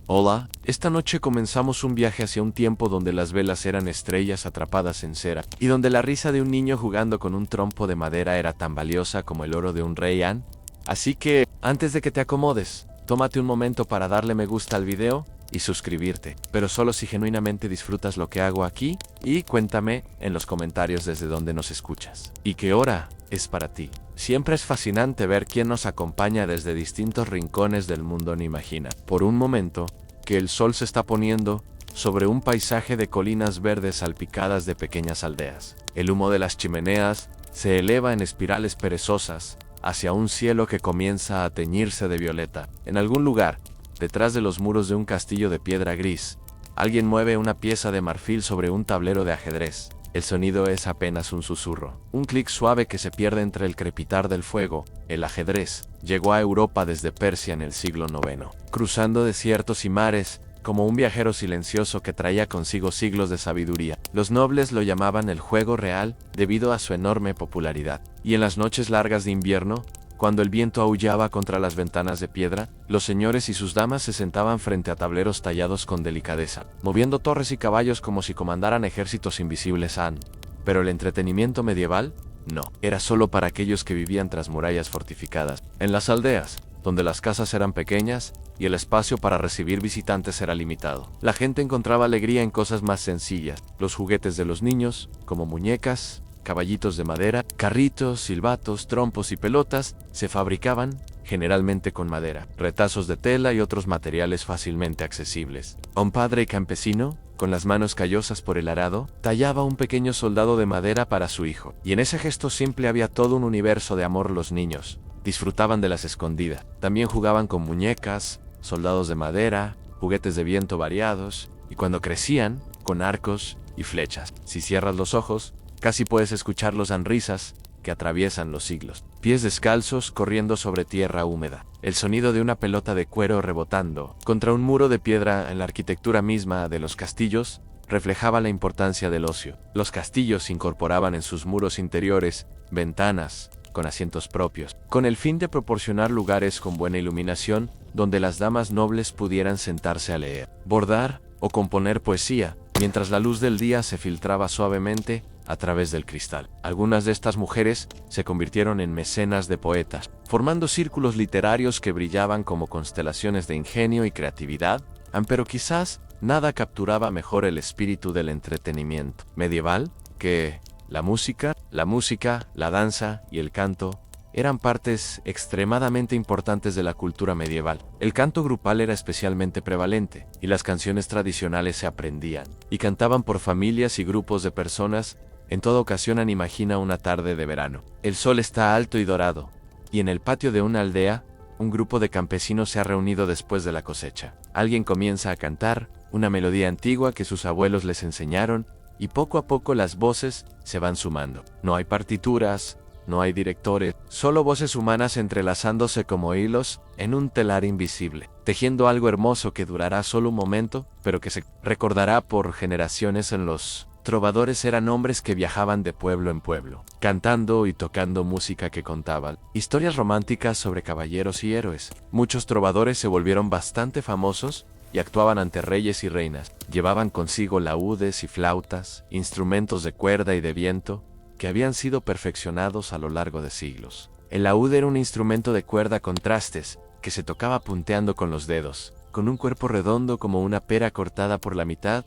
Hola, esta noche comenzamos un viaje hacia un tiempo donde las velas eran estrellas atrapadas en cera, y donde la risa de un niño jugando con un trompo de madera era tan valiosa como el oro de un rey An. Así que, antes de que te acomodes, tómate un momento para darle me gusta al video y suscribirte, pero solo si genuinamente disfrutas lo que hago aquí, y cuéntame en los comentarios desde dónde nos escuchas. ¿Y qué hora es para ti? Siempre es fascinante ver quién nos acompaña desde distintos rincones del mundo. No imagina, por un momento, que el sol se está poniendo sobre un paisaje de colinas verdes salpicadas de pequeñas aldeas. El humo de las chimeneas se eleva en espirales perezosas hacia un cielo que comienza a teñirse de violeta. En algún lugar, detrás de los muros de un castillo de piedra gris, alguien mueve una pieza de marfil sobre un tablero de ajedrez. El sonido es apenas un susurro, un clic suave que se pierde entre el crepitar del fuego. El ajedrez llegó a Europa desde Persia en el siglo IX, cruzando desiertos y mares, como un viajero silencioso que traía consigo siglos de sabiduría. Los nobles lo llamaban el juego real debido a su enorme popularidad. Y en las noches largas de invierno, cuando el viento aullaba contra las ventanas de piedra, los señores y sus damas se sentaban frente a tableros tallados con delicadeza, moviendo torres y caballos como si comandaran ejércitos invisibles. Pero el entretenimiento medieval, no, era solo para aquellos que vivían tras murallas fortificadas. En las aldeas, donde las casas eran pequeñas y el espacio para recibir visitantes era limitado, la gente encontraba alegría en cosas más sencillas. Los juguetes de los niños, como muñecas, caballitos de madera, carritos, silbatos, trompos y pelotas, se fabricaban, generalmente con madera, retazos de tela y otros materiales fácilmente accesibles. Un padre campesino, con las manos callosas por el arado, tallaba un pequeño soldado de madera para su hijo, y en ese gesto simple había todo un universo de amor. Los niños disfrutaban de las escondidas, también jugaban con muñecas, soldados de madera, juguetes de viento variados, y cuando crecían, con arcos y flechas. Si cierras los ojos, casi puedes escuchar los sonrisas que atraviesan los siglos. Pies descalzos corriendo sobre tierra húmeda. El sonido de una pelota de cuero rebotando contra un muro de piedra. En la arquitectura misma de los castillos reflejaba la importancia del ocio. Los castillos incorporaban en sus muros interiores ventanas con asientos propios, con el fin de proporcionar lugares con buena iluminación donde las damas nobles pudieran sentarse a leer, bordar o componer poesía, mientras la luz del día se filtraba suavemente a través del cristal. Algunas de estas mujeres se convirtieron en mecenas de poetas, formando círculos literarios que brillaban como constelaciones de ingenio y creatividad, pero quizás nada capturaba mejor el espíritu del entretenimiento medieval que la música, la danza y el canto. Eran partes extremadamente importantes de la cultura medieval. El canto grupal era especialmente prevalente, y las canciones tradicionales se aprendían y cantaban por familias y grupos de personas. En toda ocasión. Imagina una tarde de verano. El sol está alto y dorado, y en el patio de una aldea, un grupo de campesinos se ha reunido después de la cosecha. Alguien comienza a cantar una melodía antigua que sus abuelos les enseñaron, y poco a poco las voces se van sumando. No hay partituras, no hay directores, solo voces humanas entrelazándose como hilos en un telar invisible, tejiendo algo hermoso que durará solo un momento, pero que se recordará por generaciones. En los trovadores eran hombres que viajaban de pueblo en pueblo, cantando y tocando música que contaban historias románticas sobre caballeros y héroes. Muchos trovadores se volvieron bastante famosos y actuaban ante reyes y reinas. Llevaban consigo laúdes y flautas, instrumentos de cuerda y de viento, que habían sido perfeccionados a lo largo de siglos. El laúd era un instrumento de cuerda con trastes, que se tocaba punteando con los dedos, con un cuerpo redondo como una pera cortada por la mitad.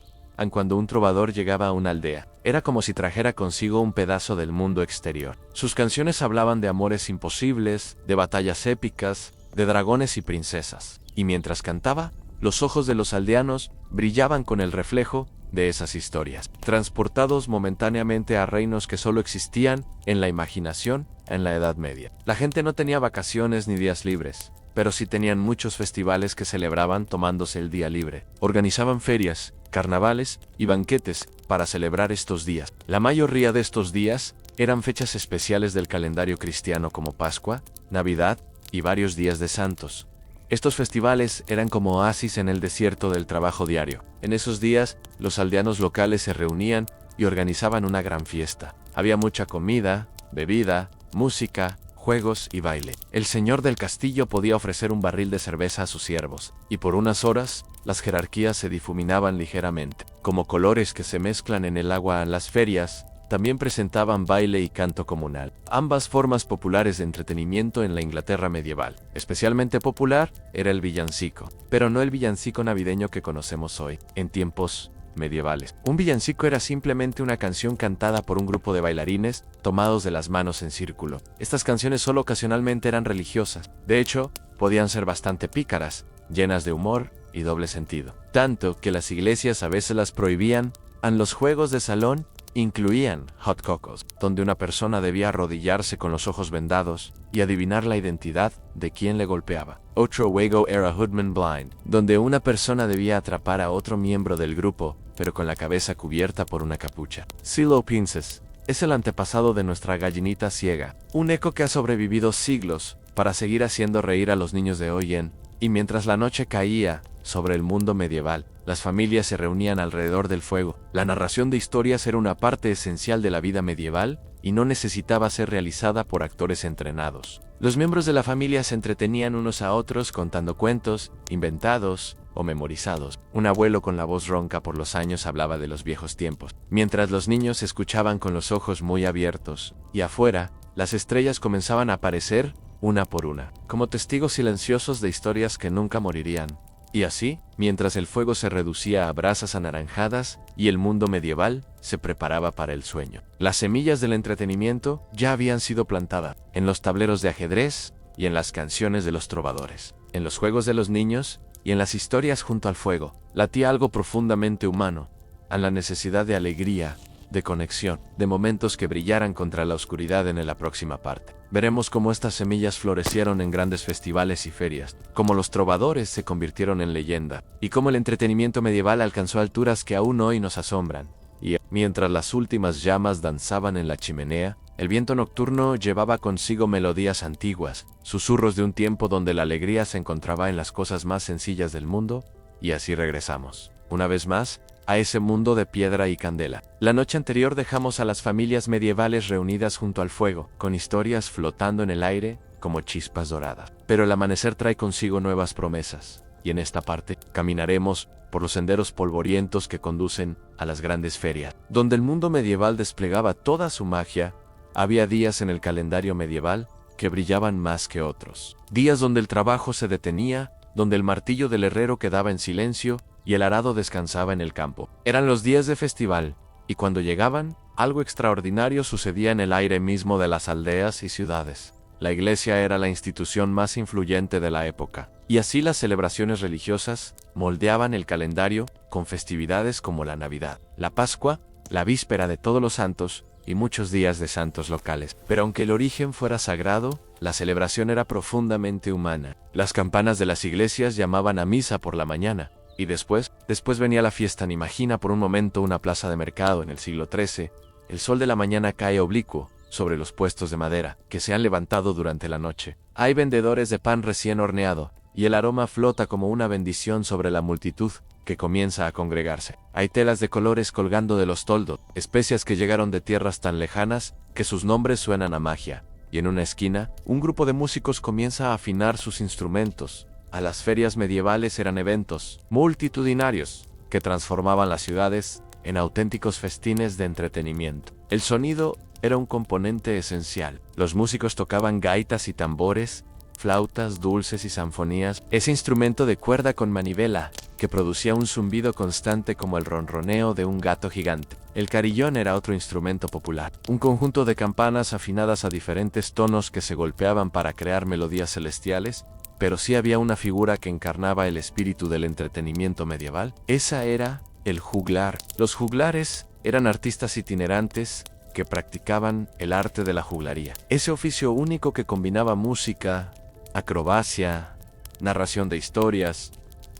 Cuando un trovador llegaba a una aldea, era como si trajera consigo un pedazo del mundo exterior. Sus canciones hablaban de amores imposibles, de batallas épicas, de dragones y princesas. Y mientras cantaba, los ojos de los aldeanos brillaban con el reflejo de esas historias, transportados momentáneamente a reinos que solo existían en la imaginación en la Edad Media. La gente no tenía vacaciones ni días libres, pero sí tenían muchos festivales que celebraban tomándose el día libre. Organizaban ferias, carnavales y banquetes para celebrar estos días. La mayoría de estos días eran fechas especiales del calendario cristiano, como Pascua, Navidad y varios días de santos. Estos festivales eran como oasis en el desierto del trabajo diario. En esos días, los aldeanos locales se reunían y organizaban una gran fiesta. Había mucha comida, bebida, música, juegos y baile. El señor del castillo podía ofrecer un barril de cerveza a sus siervos, y por unas horas, las jerarquías se difuminaban ligeramente. Como colores que se mezclan en el agua en las ferias, también presentaban baile y canto comunal, ambas formas populares de entretenimiento en la Inglaterra medieval. Especialmente popular era el villancico, pero no el villancico navideño que conocemos hoy, en tiempos medievales. Un villancico era simplemente una canción cantada por un grupo de bailarines tomados de las manos en círculo. Estas canciones solo ocasionalmente eran religiosas. De hecho, podían ser bastante pícaras, llenas de humor y doble sentido. Tanto que las iglesias a veces las prohibían. En los juegos de salón incluían hot cocos, donde una persona debía arrodillarse con los ojos vendados y adivinar la identidad de quien le golpeaba. Otro juego era Hoodman Blind, donde una persona debía atrapar a otro miembro del grupo, pero con la cabeza cubierta por una capucha. Silo Pinces es el antepasado de nuestra gallinita ciega, un eco que ha sobrevivido siglos para seguir haciendo reír a los niños de hoy en, y mientras la noche caía sobre el mundo medieval, las familias se reunían alrededor del fuego. La narración de historias era una parte esencial de la vida medieval y no necesitaba ser realizada por actores entrenados. Los miembros de la familia se entretenían unos a otros contando cuentos, inventados o memorizados. Un abuelo con la voz ronca por los años hablaba de los viejos tiempos, mientras los niños escuchaban con los ojos muy abiertos, y afuera, las estrellas comenzaban a aparecer una por una, como testigos silenciosos de historias que nunca morirían. Y así, mientras el fuego se reducía a brasas anaranjadas y el mundo medieval se preparaba para el sueño. Las semillas del entretenimiento ya habían sido plantadas en los tableros de ajedrez y en las canciones de los trovadores, en los juegos de los niños y en las historias junto al fuego. Latía algo profundamente humano, a la necesidad de alegría, de conexión, de momentos que brillaran contra la oscuridad en la próxima parte. Veremos cómo estas semillas florecieron en grandes festivales y ferias, cómo los trovadores se convirtieron en leyenda, y cómo el entretenimiento medieval alcanzó alturas que aún hoy nos asombran. Y mientras las últimas llamas danzaban en la chimenea, el viento nocturno llevaba consigo melodías antiguas, susurros de un tiempo donde la alegría se encontraba en las cosas más sencillas del mundo, y así regresamos, una vez más, a ese mundo de piedra y candela. La noche anterior dejamos a las familias medievales reunidas junto al fuego, con historias flotando en el aire como chispas doradas. Pero el amanecer trae consigo nuevas promesas, y en esta parte caminaremos por los senderos polvorientos que conducen a las grandes ferias. Donde el mundo medieval desplegaba toda su magia, había días en el calendario medieval que brillaban más que otros. Días donde el trabajo se detenía, donde el martillo del herrero quedaba en silencio y el arado descansaba en el campo. Eran los días de festival, y cuando llegaban, algo extraordinario sucedía en el aire mismo de las aldeas y ciudades. La iglesia era la institución más influyente de la época, y así las celebraciones religiosas moldeaban el calendario con festividades como la Navidad, la Pascua, la víspera de Todos los Santos y muchos días de santos locales. Pero aunque el origen fuera sagrado, la celebración era profundamente humana. Las campanas de las iglesias llamaban a misa por la mañana, y después venía la fiesta. Imagina por un momento una plaza de mercado en el siglo XIII. El sol de la mañana cae oblicuo sobre los puestos de madera que se han levantado durante la noche. Hay vendedores de pan recién horneado, y el aroma flota como una bendición sobre la multitud que comienza a congregarse. Hay telas de colores colgando de los toldos, especias que llegaron de tierras tan lejanas que sus nombres suenan a magia. Y en una esquina, un grupo de músicos comienza a afinar sus instrumentos. A las ferias medievales eran eventos multitudinarios que transformaban las ciudades en auténticos festines de entretenimiento. El sonido era un componente esencial. Los músicos tocaban gaitas y tambores, flautas, dulces y sanfonías, ese instrumento de cuerda con manivela que producía un zumbido constante como el ronroneo de un gato gigante. El carillón era otro instrumento popular, un conjunto de campanas afinadas a diferentes tonos que se golpeaban para crear melodías celestiales, pero sí había una figura que encarnaba el espíritu del entretenimiento medieval. Esa era el juglar. Los juglares eran artistas itinerantes que practicaban el arte de la juglaría. Ese oficio único que combinaba música, acrobacia, narración de historias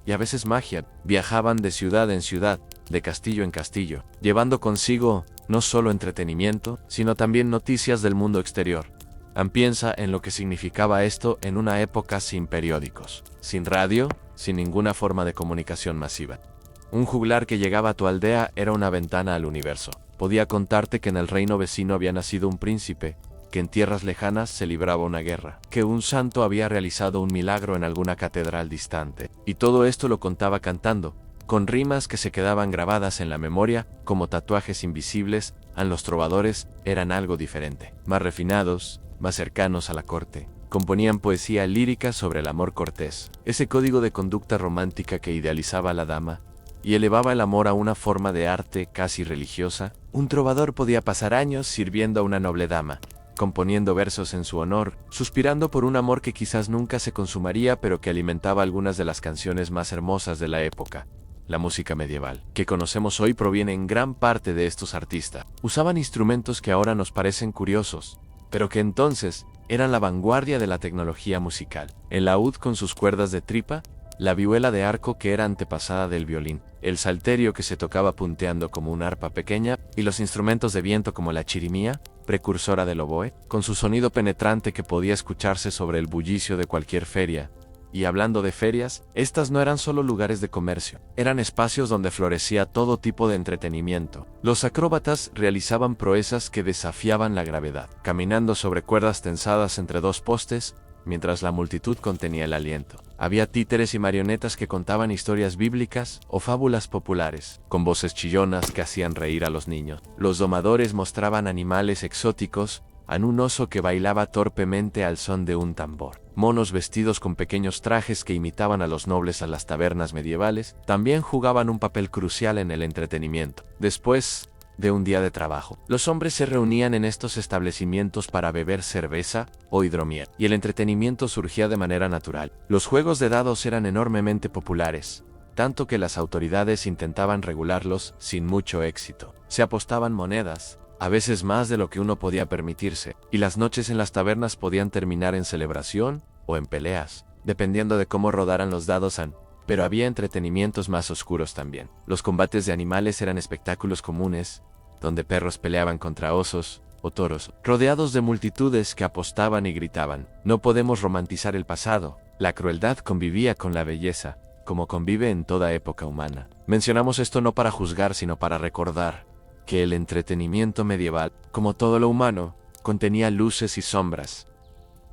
y a veces magia. Viajaban de ciudad en ciudad, de castillo en castillo, llevando consigo no solo entretenimiento, sino también noticias del mundo exterior. Piensa en lo que significaba esto en una época sin periódicos, sin radio, sin ninguna forma de comunicación masiva. Un juglar que llegaba a tu aldea era una ventana al universo. Podía contarte que en el reino vecino había nacido un príncipe, que en tierras lejanas se libraba una guerra, que un santo había realizado un milagro en alguna catedral distante. Y todo esto lo contaba cantando, con rimas que se quedaban grabadas en la memoria como tatuajes invisibles. A los trovadores eran algo diferente, más refinados, más cercanos a la corte. Componían poesía lírica sobre el amor cortés, ese código de conducta romántica que idealizaba a la dama y elevaba el amor a una forma de arte casi religiosa. Un trovador podía pasar años sirviendo a una noble dama, componiendo versos en su honor, suspirando por un amor que quizás nunca se consumaría, pero que alimentaba algunas de las canciones más hermosas de la época. La música medieval que conocemos hoy proviene en gran parte de estos artistas. Usaban instrumentos que ahora nos parecen curiosos, pero que entonces eran la vanguardia de la tecnología musical. El laúd con sus cuerdas de tripa, la vihuela de arco que era antepasada del violín, el salterio que se tocaba punteando como un arpa pequeña, y los instrumentos de viento como la chirimía, precursora del oboe, con su sonido penetrante que podía escucharse sobre el bullicio de cualquier feria. Y hablando de ferias, estas no eran solo lugares de comercio, eran espacios donde florecía todo tipo de entretenimiento. Los acróbatas realizaban proezas que desafiaban la gravedad, caminando sobre cuerdas tensadas entre dos postes, mientras la multitud contenía el aliento. Había títeres y marionetas que contaban historias bíblicas o fábulas populares, con voces chillonas que hacían reír a los niños. Los domadores mostraban animales exóticos, un oso que bailaba torpemente al son de un tambor. Monos vestidos con pequeños trajes que imitaban a los nobles a las tabernas medievales también jugaban un papel crucial en el entretenimiento. Después de un día de trabajo, los hombres se reunían en estos establecimientos para beber cerveza o hidromiel, y el entretenimiento surgía de manera natural. Los juegos de dados eran enormemente populares, tanto que las autoridades intentaban regularlos sin mucho éxito. Se apostaban monedas, a veces más de lo que uno podía permitirse, y las noches en las tabernas podían terminar en celebración o en peleas, dependiendo de cómo rodaran los dados. Pero había entretenimientos más oscuros también. Los combates de animales eran espectáculos comunes, donde perros peleaban contra osos o toros, rodeados de multitudes que apostaban y gritaban. No podemos romantizar el pasado. La crueldad convivía con la belleza, como convive en toda época humana. Mencionamos esto no para juzgar, sino para recordar que el entretenimiento medieval, como todo lo humano, contenía luces y sombras.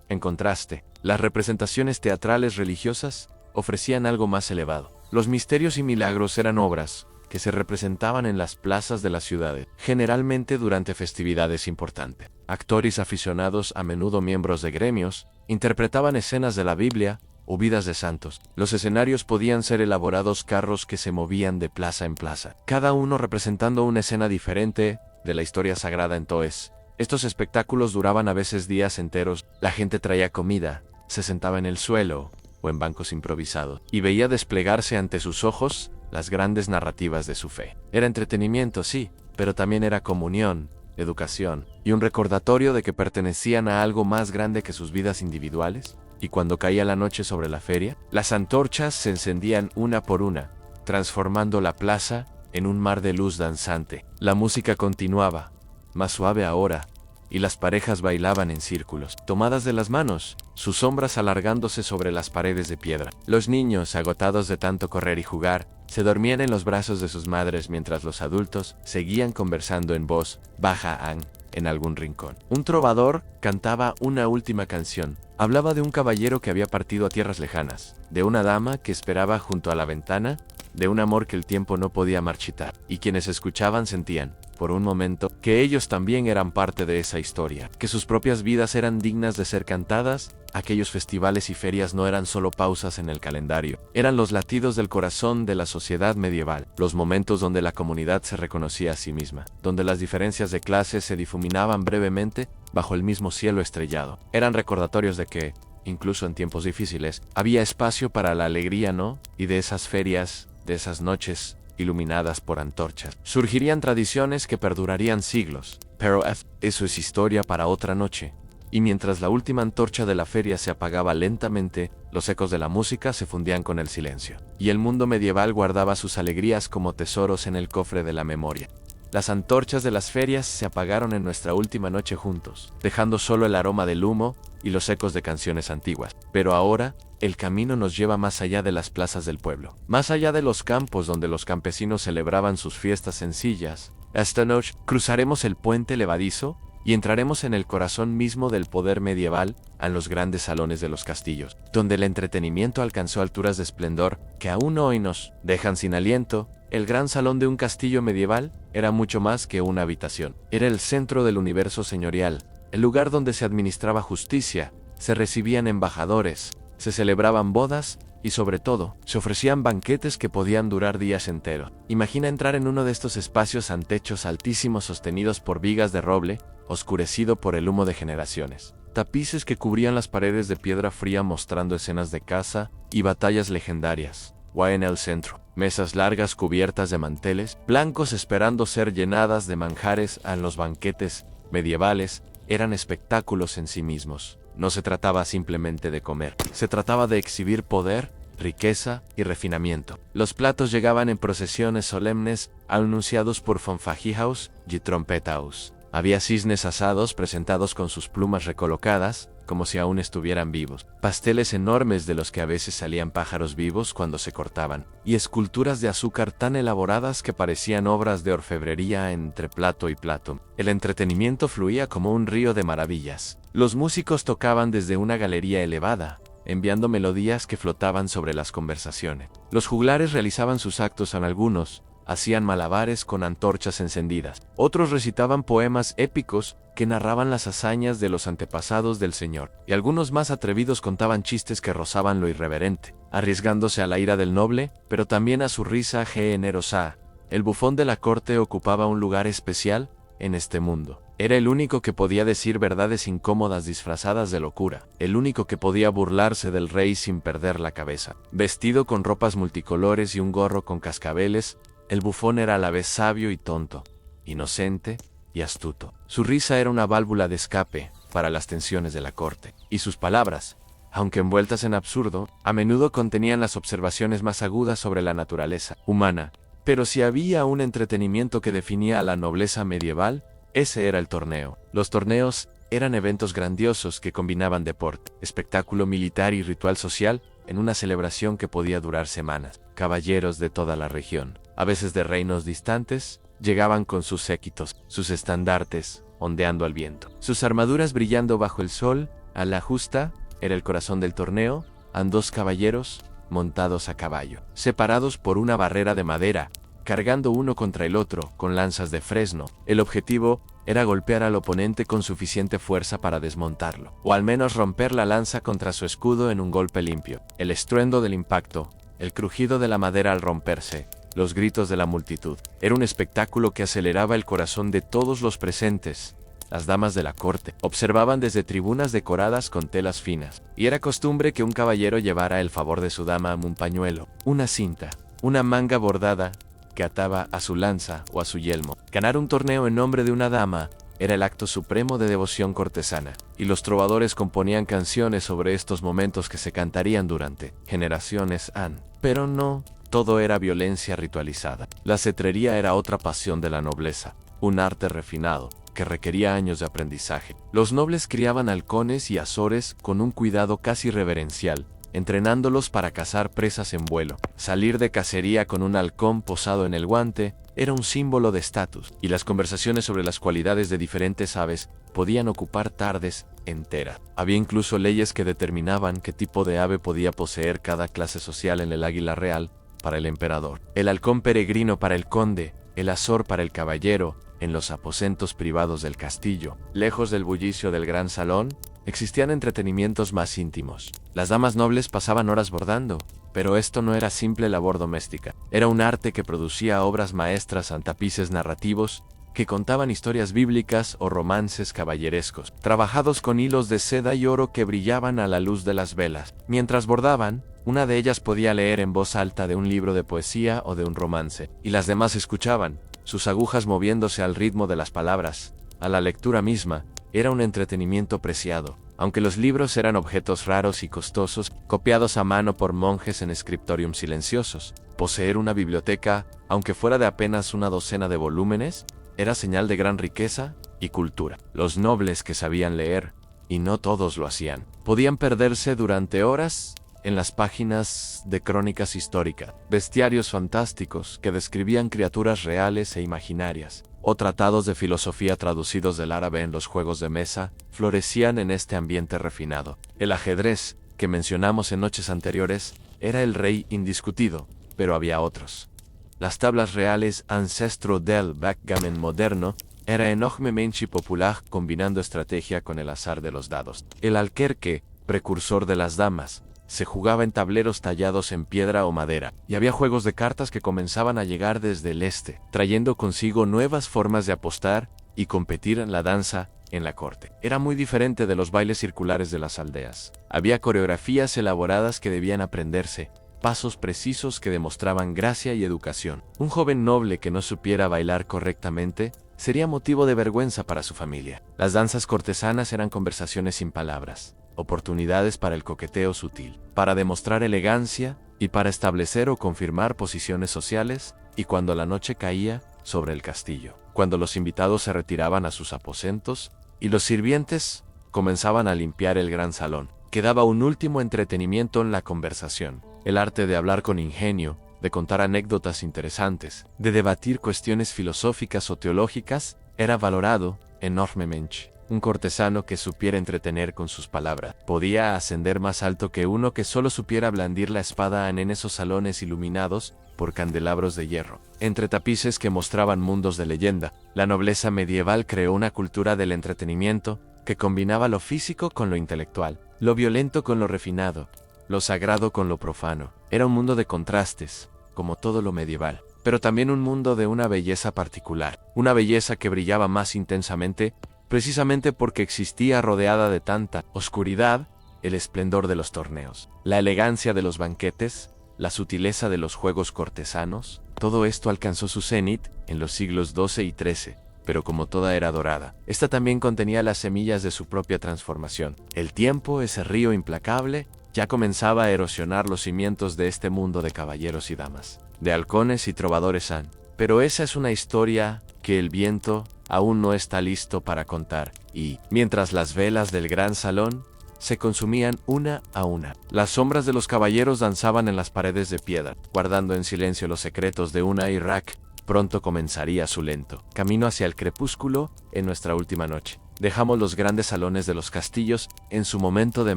En contraste, las representaciones teatrales religiosas ofrecían algo más elevado. Los misterios y milagros eran obras que se representaban en las plazas de las ciudades, generalmente durante festividades importantes. Actores aficionados, a menudo miembros de gremios, interpretaban escenas de la Biblia o vidas de santos. Los escenarios podían ser elaborados carros que se movían de plaza en plaza, cada uno representando una escena diferente de la historia sagrada. Entonces, estos espectáculos duraban a veces días enteros. La gente traía comida, se sentaba en el suelo o en bancos improvisados, y veía desplegarse ante sus ojos las grandes narrativas de su fe. Era entretenimiento, sí, pero también era comunión, educación y un recordatorio de que pertenecían a algo más grande que sus vidas individuales. Y cuando caía la noche sobre la feria, las antorchas se encendían una por una, transformando la plaza en un mar de luz danzante. La música continuaba, más suave ahora, y las parejas bailaban en círculos, tomadas de las manos, sus sombras alargándose sobre las paredes de piedra. Los niños, agotados de tanto correr y jugar, se dormían en los brazos de sus madres, mientras los adultos seguían conversando en voz baja en algún rincón. Un trovador cantaba una última canción. Hablaba de un caballero que había partido a tierras lejanas, de una dama que esperaba junto a la ventana, de un amor que el tiempo no podía marchitar, y quienes escuchaban sentían, por un momento, que ellos también eran parte de esa historia, que sus propias vidas eran dignas de ser cantadas. Aquellos festivales y ferias no eran solo pausas en el calendario, eran los latidos del corazón de la sociedad medieval, los momentos donde la comunidad se reconocía a sí misma, donde las diferencias de clase se difuminaban brevemente bajo el mismo cielo estrellado. Eran recordatorios de que, incluso en tiempos difíciles, había espacio para la alegría, ¿no? Y de esas ferias, de esas noches iluminadas por antorchas, surgirían tradiciones que perdurarían siglos. Pero eso es historia para otra noche. Y mientras la última antorcha de la feria se apagaba lentamente, los ecos de la música se fundían con el silencio, y el mundo medieval guardaba sus alegrías como tesoros en el cofre de la memoria. Las antorchas de las ferias se apagaron en nuestra última noche juntos, dejando solo el aroma del humo y los ecos de canciones antiguas. Pero ahora, el camino nos lleva más allá de las plazas del pueblo, más allá de los campos donde los campesinos celebraban sus fiestas sencillas. Esta noche cruzaremos el puente levadizo, y entraremos en el corazón mismo del poder medieval, en los grandes salones de los castillos, donde el entretenimiento alcanzó alturas de esplendor que aún hoy nos dejan sin aliento. El gran salón de un castillo medieval era mucho más que una habitación. Era el centro del universo señorial, el lugar donde se administraba justicia, se recibían embajadores, se celebraban bodas y sobre todo, se ofrecían banquetes que podían durar días enteros. Imagina entrar en uno de estos espacios ante techos altísimos sostenidos por vigas de roble, oscurecido por el humo de generaciones. Tapices que cubrían las paredes de piedra fría mostrando escenas de caza y batallas legendarias. O en el centro, mesas largas cubiertas de manteles, blancos esperando ser llenadas de manjares en los banquetes medievales, eran espectáculos en sí mismos. No se trataba simplemente de comer, se trataba de exhibir poder, riqueza y refinamiento. Los platos llegaban en procesiones solemnes anunciados por fanfarrias y trompetas. Había cisnes asados presentados con sus plumas recolocadas, como si aún estuvieran vivos, pasteles enormes de los que a veces salían pájaros vivos cuando se cortaban, y esculturas de azúcar tan elaboradas que parecían obras de orfebrería entre plato y plato. El entretenimiento fluía como un río de maravillas. Los músicos tocaban desde una galería elevada, enviando melodías que flotaban sobre las conversaciones. Los juglares realizaban sus actos en algunos, hacían malabares con antorchas encendidas. Otros recitaban poemas épicos que narraban las hazañas de los antepasados del señor, y algunos más atrevidos contaban chistes que rozaban lo irreverente, arriesgándose a la ira del noble, pero también a su risa generosa. El bufón de la corte ocupaba un lugar especial en este mundo. Era el único que podía decir verdades incómodas disfrazadas de locura, el único que podía burlarse del rey sin perder la cabeza. Vestido con ropas multicolores y un gorro con cascabeles, el bufón era a la vez sabio y tonto, inocente y astuto. Su risa era una válvula de escape para las tensiones de la corte, y sus palabras, aunque envueltas en absurdo, a menudo contenían las observaciones más agudas sobre la naturaleza humana. Pero si había un entretenimiento que definía a la nobleza medieval, ese era el torneo. Los torneos eran eventos grandiosos que combinaban deporte, espectáculo militar y ritual social en una celebración que podía durar semanas. Caballeros de toda la región, a veces de reinos distantes, llegaban con sus séquitos, sus estandartes, ondeando al viento. Sus armaduras brillando bajo el sol, a la justa, era el corazón del torneo, dos caballeros montados a caballo, separados por una barrera de madera, cargando uno contra el otro con lanzas de fresno. El objetivo era golpear al oponente con suficiente fuerza para desmontarlo, o al menos romper la lanza contra su escudo en un golpe limpio. El estruendo del impacto, el crujido de la madera al romperse, los gritos de la multitud. Era un espectáculo que aceleraba el corazón de todos los presentes. Las damas de la corte observaban desde tribunas decoradas con telas finas, y era costumbre que un caballero llevara el favor de su dama un pañuelo, una cinta, una manga bordada que ataba a su lanza o a su yelmo. Ganar un torneo en nombre de una dama era el acto supremo de devoción cortesana, y los trovadores componían canciones sobre estos momentos que se cantarían durante generaciones. Pero no todo era violencia ritualizada. La cetrería era otra pasión de la nobleza, un arte refinado que requería años de aprendizaje. Los nobles criaban halcones y azores con un cuidado casi reverencial, entrenándolos para cazar presas en vuelo. Salir de cacería con un halcón posado en el guante era un símbolo de estatus, y las conversaciones sobre las cualidades de diferentes aves podían ocupar tardes enteras. Había incluso leyes que determinaban qué tipo de ave podía poseer cada clase social en el águila real para el emperador, el halcón peregrino para el conde, el azor para el caballero. En los aposentos privados del castillo, lejos del bullicio del gran salón, existían entretenimientos más íntimos. Las damas nobles pasaban horas bordando, pero esto no era simple labor doméstica. Era un arte que producía obras maestras en tapices narrativos que contaban historias bíblicas o romances caballerescos, trabajados con hilos de seda y oro que brillaban a la luz de las velas. Mientras bordaban, una de ellas podía leer en voz alta de un libro de poesía o de un romance, y las demás escuchaban, sus agujas moviéndose al ritmo de las palabras. A la lectura misma, era un entretenimiento preciado, aunque los libros eran objetos raros y costosos, copiados a mano por monjes en scriptorium silenciosos. Poseer una biblioteca, aunque fuera de apenas una docena de volúmenes, era señal de gran riqueza y cultura. Los nobles que sabían leer, y no todos lo hacían, podían perderse durante horas en las páginas de crónicas históricas, bestiarios fantásticos que describían criaturas reales e imaginarias, o tratados de filosofía traducidos del árabe en los juegos de mesa, florecían en este ambiente refinado. El ajedrez, que mencionamos en noches anteriores, era el rey indiscutido, pero había otros. Las tablas reales, ancestro del backgammon moderno, era enormemente popular combinando estrategia con el azar de los dados. El alquerque, precursor de las damas, se jugaba en tableros tallados en piedra o madera, y había juegos de cartas que comenzaban a llegar desde el este, trayendo consigo nuevas formas de apostar y competir en la danza en la corte. Era muy diferente de los bailes circulares de las aldeas. Había coreografías elaboradas que debían aprenderse, pasos precisos que demostraban gracia y educación. Un joven noble que no supiera bailar correctamente sería motivo de vergüenza para su familia. Las danzas cortesanas eran conversaciones sin palabras, oportunidades para el coqueteo sutil, para demostrar elegancia y para establecer o confirmar posiciones sociales, y cuando la noche caía sobre el castillo, cuando los invitados se retiraban a sus aposentos y los sirvientes comenzaban a limpiar el gran salón, quedaba un último entretenimiento en la conversación, el arte de hablar con ingenio, de contar anécdotas interesantes, de debatir cuestiones filosóficas o teológicas, era valorado enormemente. Un cortesano que supiera entretener con sus palabras podía ascender más alto que uno que solo supiera blandir la espada en esos salones iluminados por candelabros de hierro. Entre tapices que mostraban mundos de leyenda, la nobleza medieval creó una cultura del entretenimiento que combinaba lo físico con lo intelectual, lo violento con lo refinado, lo sagrado con lo profano. Era un mundo de contrastes, como todo lo medieval, pero también un mundo de una belleza particular, una belleza que brillaba más intensamente precisamente porque existía rodeada de tanta oscuridad, el esplendor de los torneos, la elegancia de los banquetes, la sutileza de los juegos cortesanos. Todo esto alcanzó su cenit en los siglos XII y XIII, pero como toda era dorada, esta también contenía las semillas de su propia transformación. El tiempo, ese río implacable, ya comenzaba a erosionar los cimientos de este mundo de caballeros y damas, de halcones y trovadores pero esa es una historia que el viento aún no está listo para contar, y, mientras las velas del gran salón se consumían una a una, las sombras de los caballeros danzaban en las paredes de piedra, guardando en silencio los secretos de una Irak, pronto comenzaría su lento camino hacia el crepúsculo en nuestra última noche. Dejamos los grandes salones de los castillos en su momento de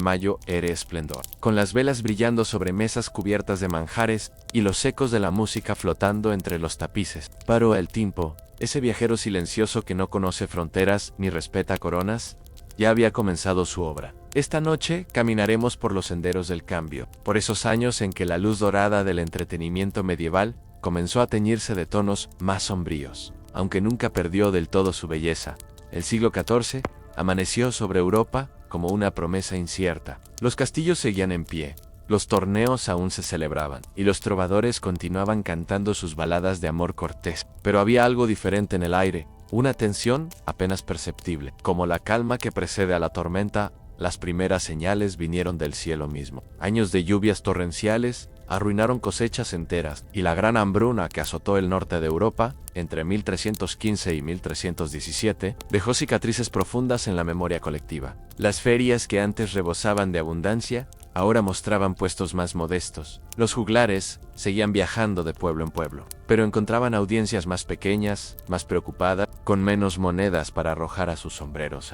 mayo ere esplendor, con las velas brillando sobre mesas cubiertas de manjares y los ecos de la música flotando entre los tapices. Paró el tiempo, ese viajero silencioso que no conoce fronteras ni respeta coronas, ya había comenzado su obra. Esta noche caminaremos por los senderos del cambio, por esos años en que la luz dorada del entretenimiento medieval comenzó a teñirse de tonos más sombríos, aunque nunca perdió del todo su belleza. El siglo XIV amaneció sobre Europa como una promesa incierta. Los castillos seguían en pie, los torneos aún se celebraban, y los trovadores continuaban cantando sus baladas de amor cortés. Pero había algo diferente en el aire, una tensión apenas perceptible. Como la calma que precede a la tormenta, las primeras señales vinieron del cielo mismo. Años de lluvias torrenciales arruinaron cosechas enteras, y la gran hambruna que azotó el norte de Europa entre 1315 y 1317 dejó cicatrices profundas en la memoria colectiva. Las ferias que antes rebosaban de abundancia ahora mostraban puestos más modestos. Los juglares seguían viajando de pueblo en pueblo, pero encontraban audiencias más pequeñas, más preocupadas, con menos monedas para arrojar a sus sombreros.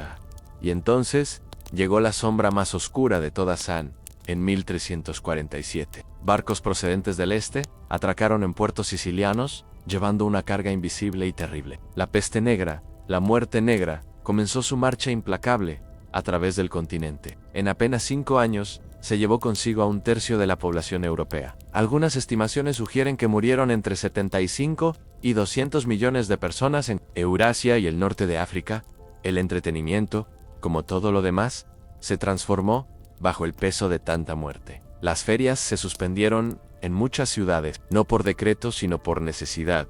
Y entonces llegó la sombra más oscura de toda San. En 1347, barcos procedentes del este atracaron en puertos sicilianos, llevando una carga invisible y terrible. La peste negra, la muerte negra, comenzó su marcha implacable a través del continente. En apenas 5 años, se llevó consigo a 1/3 de la población europea. Algunas estimaciones sugieren que murieron entre 75 y 200 millones de personas en Eurasia y el norte de África. El entretenimiento, como todo lo demás, se transformó bajo el peso de tanta muerte. Las ferias se suspendieron en muchas ciudades, no por decreto sino por necesidad.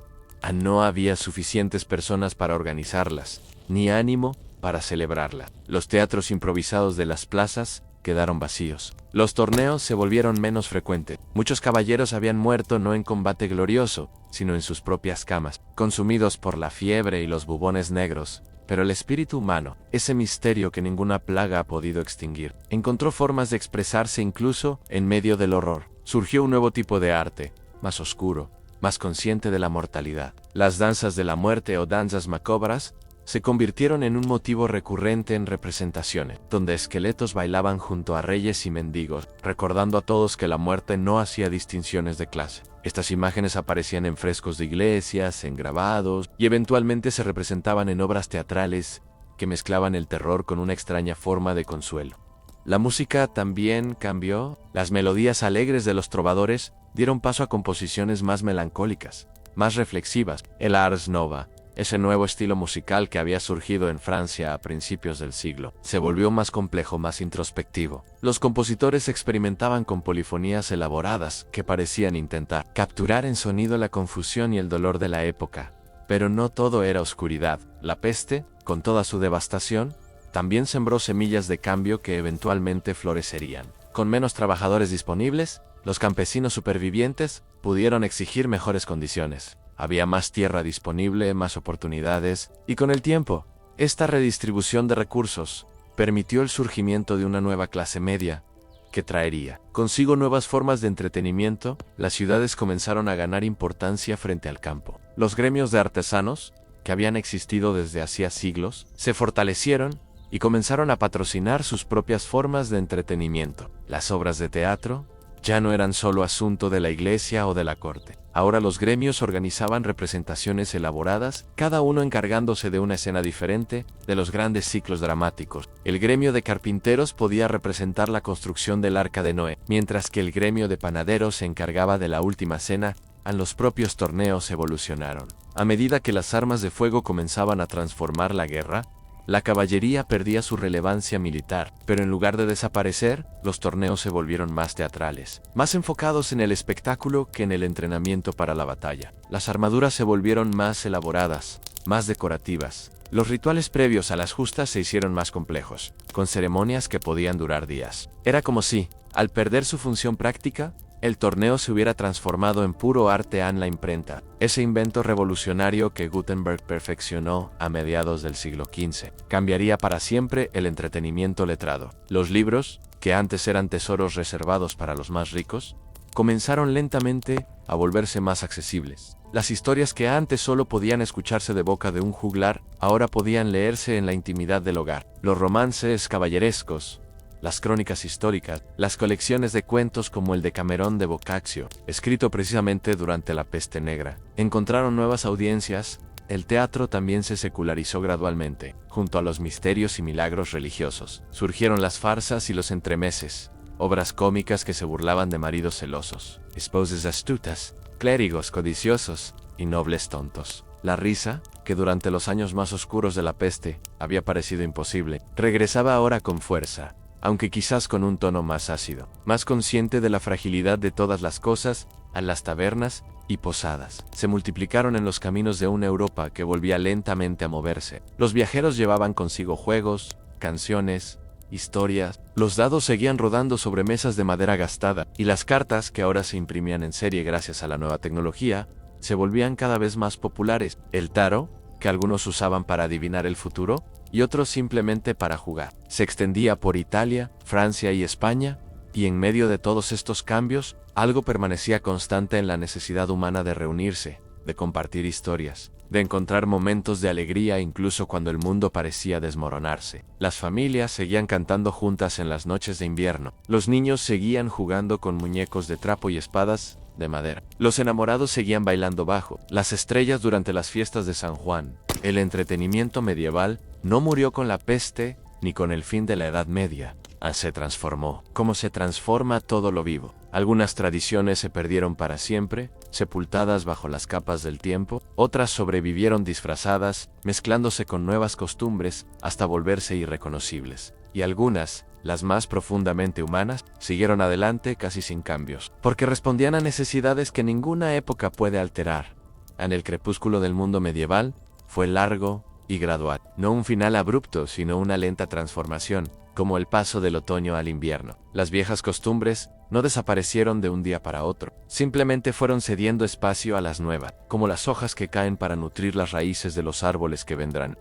No había suficientes personas para organizarlas, ni ánimo para celebrarlas. Los teatros improvisados de las plazas quedaron vacíos. Los torneos se volvieron menos frecuentes. Muchos caballeros habían muerto no en combate glorioso, sino en sus propias camas, consumidos por la fiebre y los bubones negros. Pero el espíritu humano, ese misterio que ninguna plaga ha podido extinguir, encontró formas de expresarse incluso en medio del horror. Surgió un nuevo tipo de arte, más oscuro, más consciente de la mortalidad. Las danzas de la muerte o danzas macabras se convirtieron en un motivo recurrente en representaciones, donde esqueletos bailaban junto a reyes y mendigos, recordando a todos que la muerte no hacía distinciones de clase. Estas imágenes aparecían en frescos de iglesias, en grabados, y eventualmente se representaban en obras teatrales que mezclaban el terror con una extraña forma de consuelo. La música también cambió. Las melodías alegres de los trovadores dieron paso a composiciones más melancólicas, más reflexivas. El Ars Nova, ese nuevo estilo musical que había surgido en Francia a principios del siglo, se volvió más complejo, más introspectivo. Los compositores experimentaban con polifonías elaboradas que parecían intentar capturar en sonido la confusión y el dolor de la época. Pero no todo era oscuridad. La peste, con toda su devastación, también sembró semillas de cambio que eventualmente florecerían. Con menos trabajadores disponibles, los campesinos supervivientes pudieron exigir mejores condiciones. Había más tierra disponible, más oportunidades, y con el tiempo, esta redistribución de recursos permitió el surgimiento de una nueva clase media, que traería consigo nuevas formas de entretenimiento. Las ciudades comenzaron a ganar importancia frente al campo. Los gremios de artesanos, que habían existido desde hacía siglos, se fortalecieron y comenzaron a patrocinar sus propias formas de entretenimiento. Las obras de teatro ya no eran solo asunto de la iglesia o de la corte. Ahora los gremios organizaban representaciones elaboradas, cada uno encargándose de una escena diferente de los grandes ciclos dramáticos. El gremio de carpinteros podía representar la construcción del Arca de Noé, mientras que el gremio de panaderos se encargaba de la última cena. Los propios torneos evolucionaron. A medida que las armas de fuego comenzaban a transformar la guerra, la caballería perdía su relevancia militar, pero en lugar de desaparecer, los torneos se volvieron más teatrales, más enfocados en el espectáculo que en el entrenamiento para la batalla. Las armaduras se volvieron más elaboradas, más decorativas. Los rituales previos a las justas se hicieron más complejos, con ceremonias que podían durar días. Era como si, al perder su función práctica, el torneo se hubiera transformado en puro arte en la imprenta, ese invento revolucionario que Gutenberg perfeccionó a mediados del siglo XV. Cambiaría para siempre el entretenimiento letrado. Los libros, que antes eran tesoros reservados para los más ricos, comenzaron lentamente a volverse más accesibles. Las historias que antes solo podían escucharse de boca de un juglar, ahora podían leerse en la intimidad del hogar. Los romances caballerescos, las crónicas históricas, las colecciones de cuentos como el Decamerón de Boccaccio, escrito precisamente durante la Peste Negra, encontraron nuevas audiencias. El teatro también se secularizó gradualmente. Junto a los misterios y milagros religiosos, surgieron las farsas y los entremeses, obras cómicas que se burlaban de maridos celosos, esposas astutas, clérigos codiciosos y nobles tontos. La risa, que durante los años más oscuros de la peste había parecido imposible, regresaba ahora con fuerza, aunque quizás con un tono más ácido. Más consciente de la fragilidad de todas las cosas, a las tabernas y posadas se multiplicaron en los caminos de una Europa que volvía lentamente a moverse. Los viajeros llevaban consigo juegos, canciones, historias. Los dados seguían rodando sobre mesas de madera gastada, y las cartas, que ahora se imprimían en serie gracias a la nueva tecnología, se volvían cada vez más populares. El tarot, que algunos usaban para adivinar el futuro, y otros simplemente para jugar, se extendía por Italia, Francia y España, y en medio de todos estos cambios, algo permanecía constante en la necesidad humana de reunirse, de compartir historias, de encontrar momentos de alegría incluso cuando el mundo parecía desmoronarse. Las familias seguían cantando juntas en las noches de invierno. Los niños seguían jugando con muñecos de trapo y espadas de madera. Los enamorados seguían bailando bajo las estrellas durante las fiestas de San Juan. El entretenimiento medieval no murió con la peste ni con el fin de la Edad Media. Se transformó, como se transforma todo lo vivo. Algunas tradiciones se perdieron para siempre, sepultadas bajo las capas del tiempo. Otras sobrevivieron disfrazadas, mezclándose con nuevas costumbres hasta volverse irreconocibles. Y algunas, las más profundamente humanas, siguieron adelante casi sin cambios, porque respondían a necesidades que ninguna época puede alterar. En el crepúsculo del mundo medieval, fue largo y gradual. No un final abrupto, sino una lenta transformación, como el paso del otoño al invierno. Las viejas costumbres no desaparecieron de un día para otro, simplemente fueron cediendo espacio a las nuevas, como las hojas que caen para nutrir las raíces de los árboles que vendrán.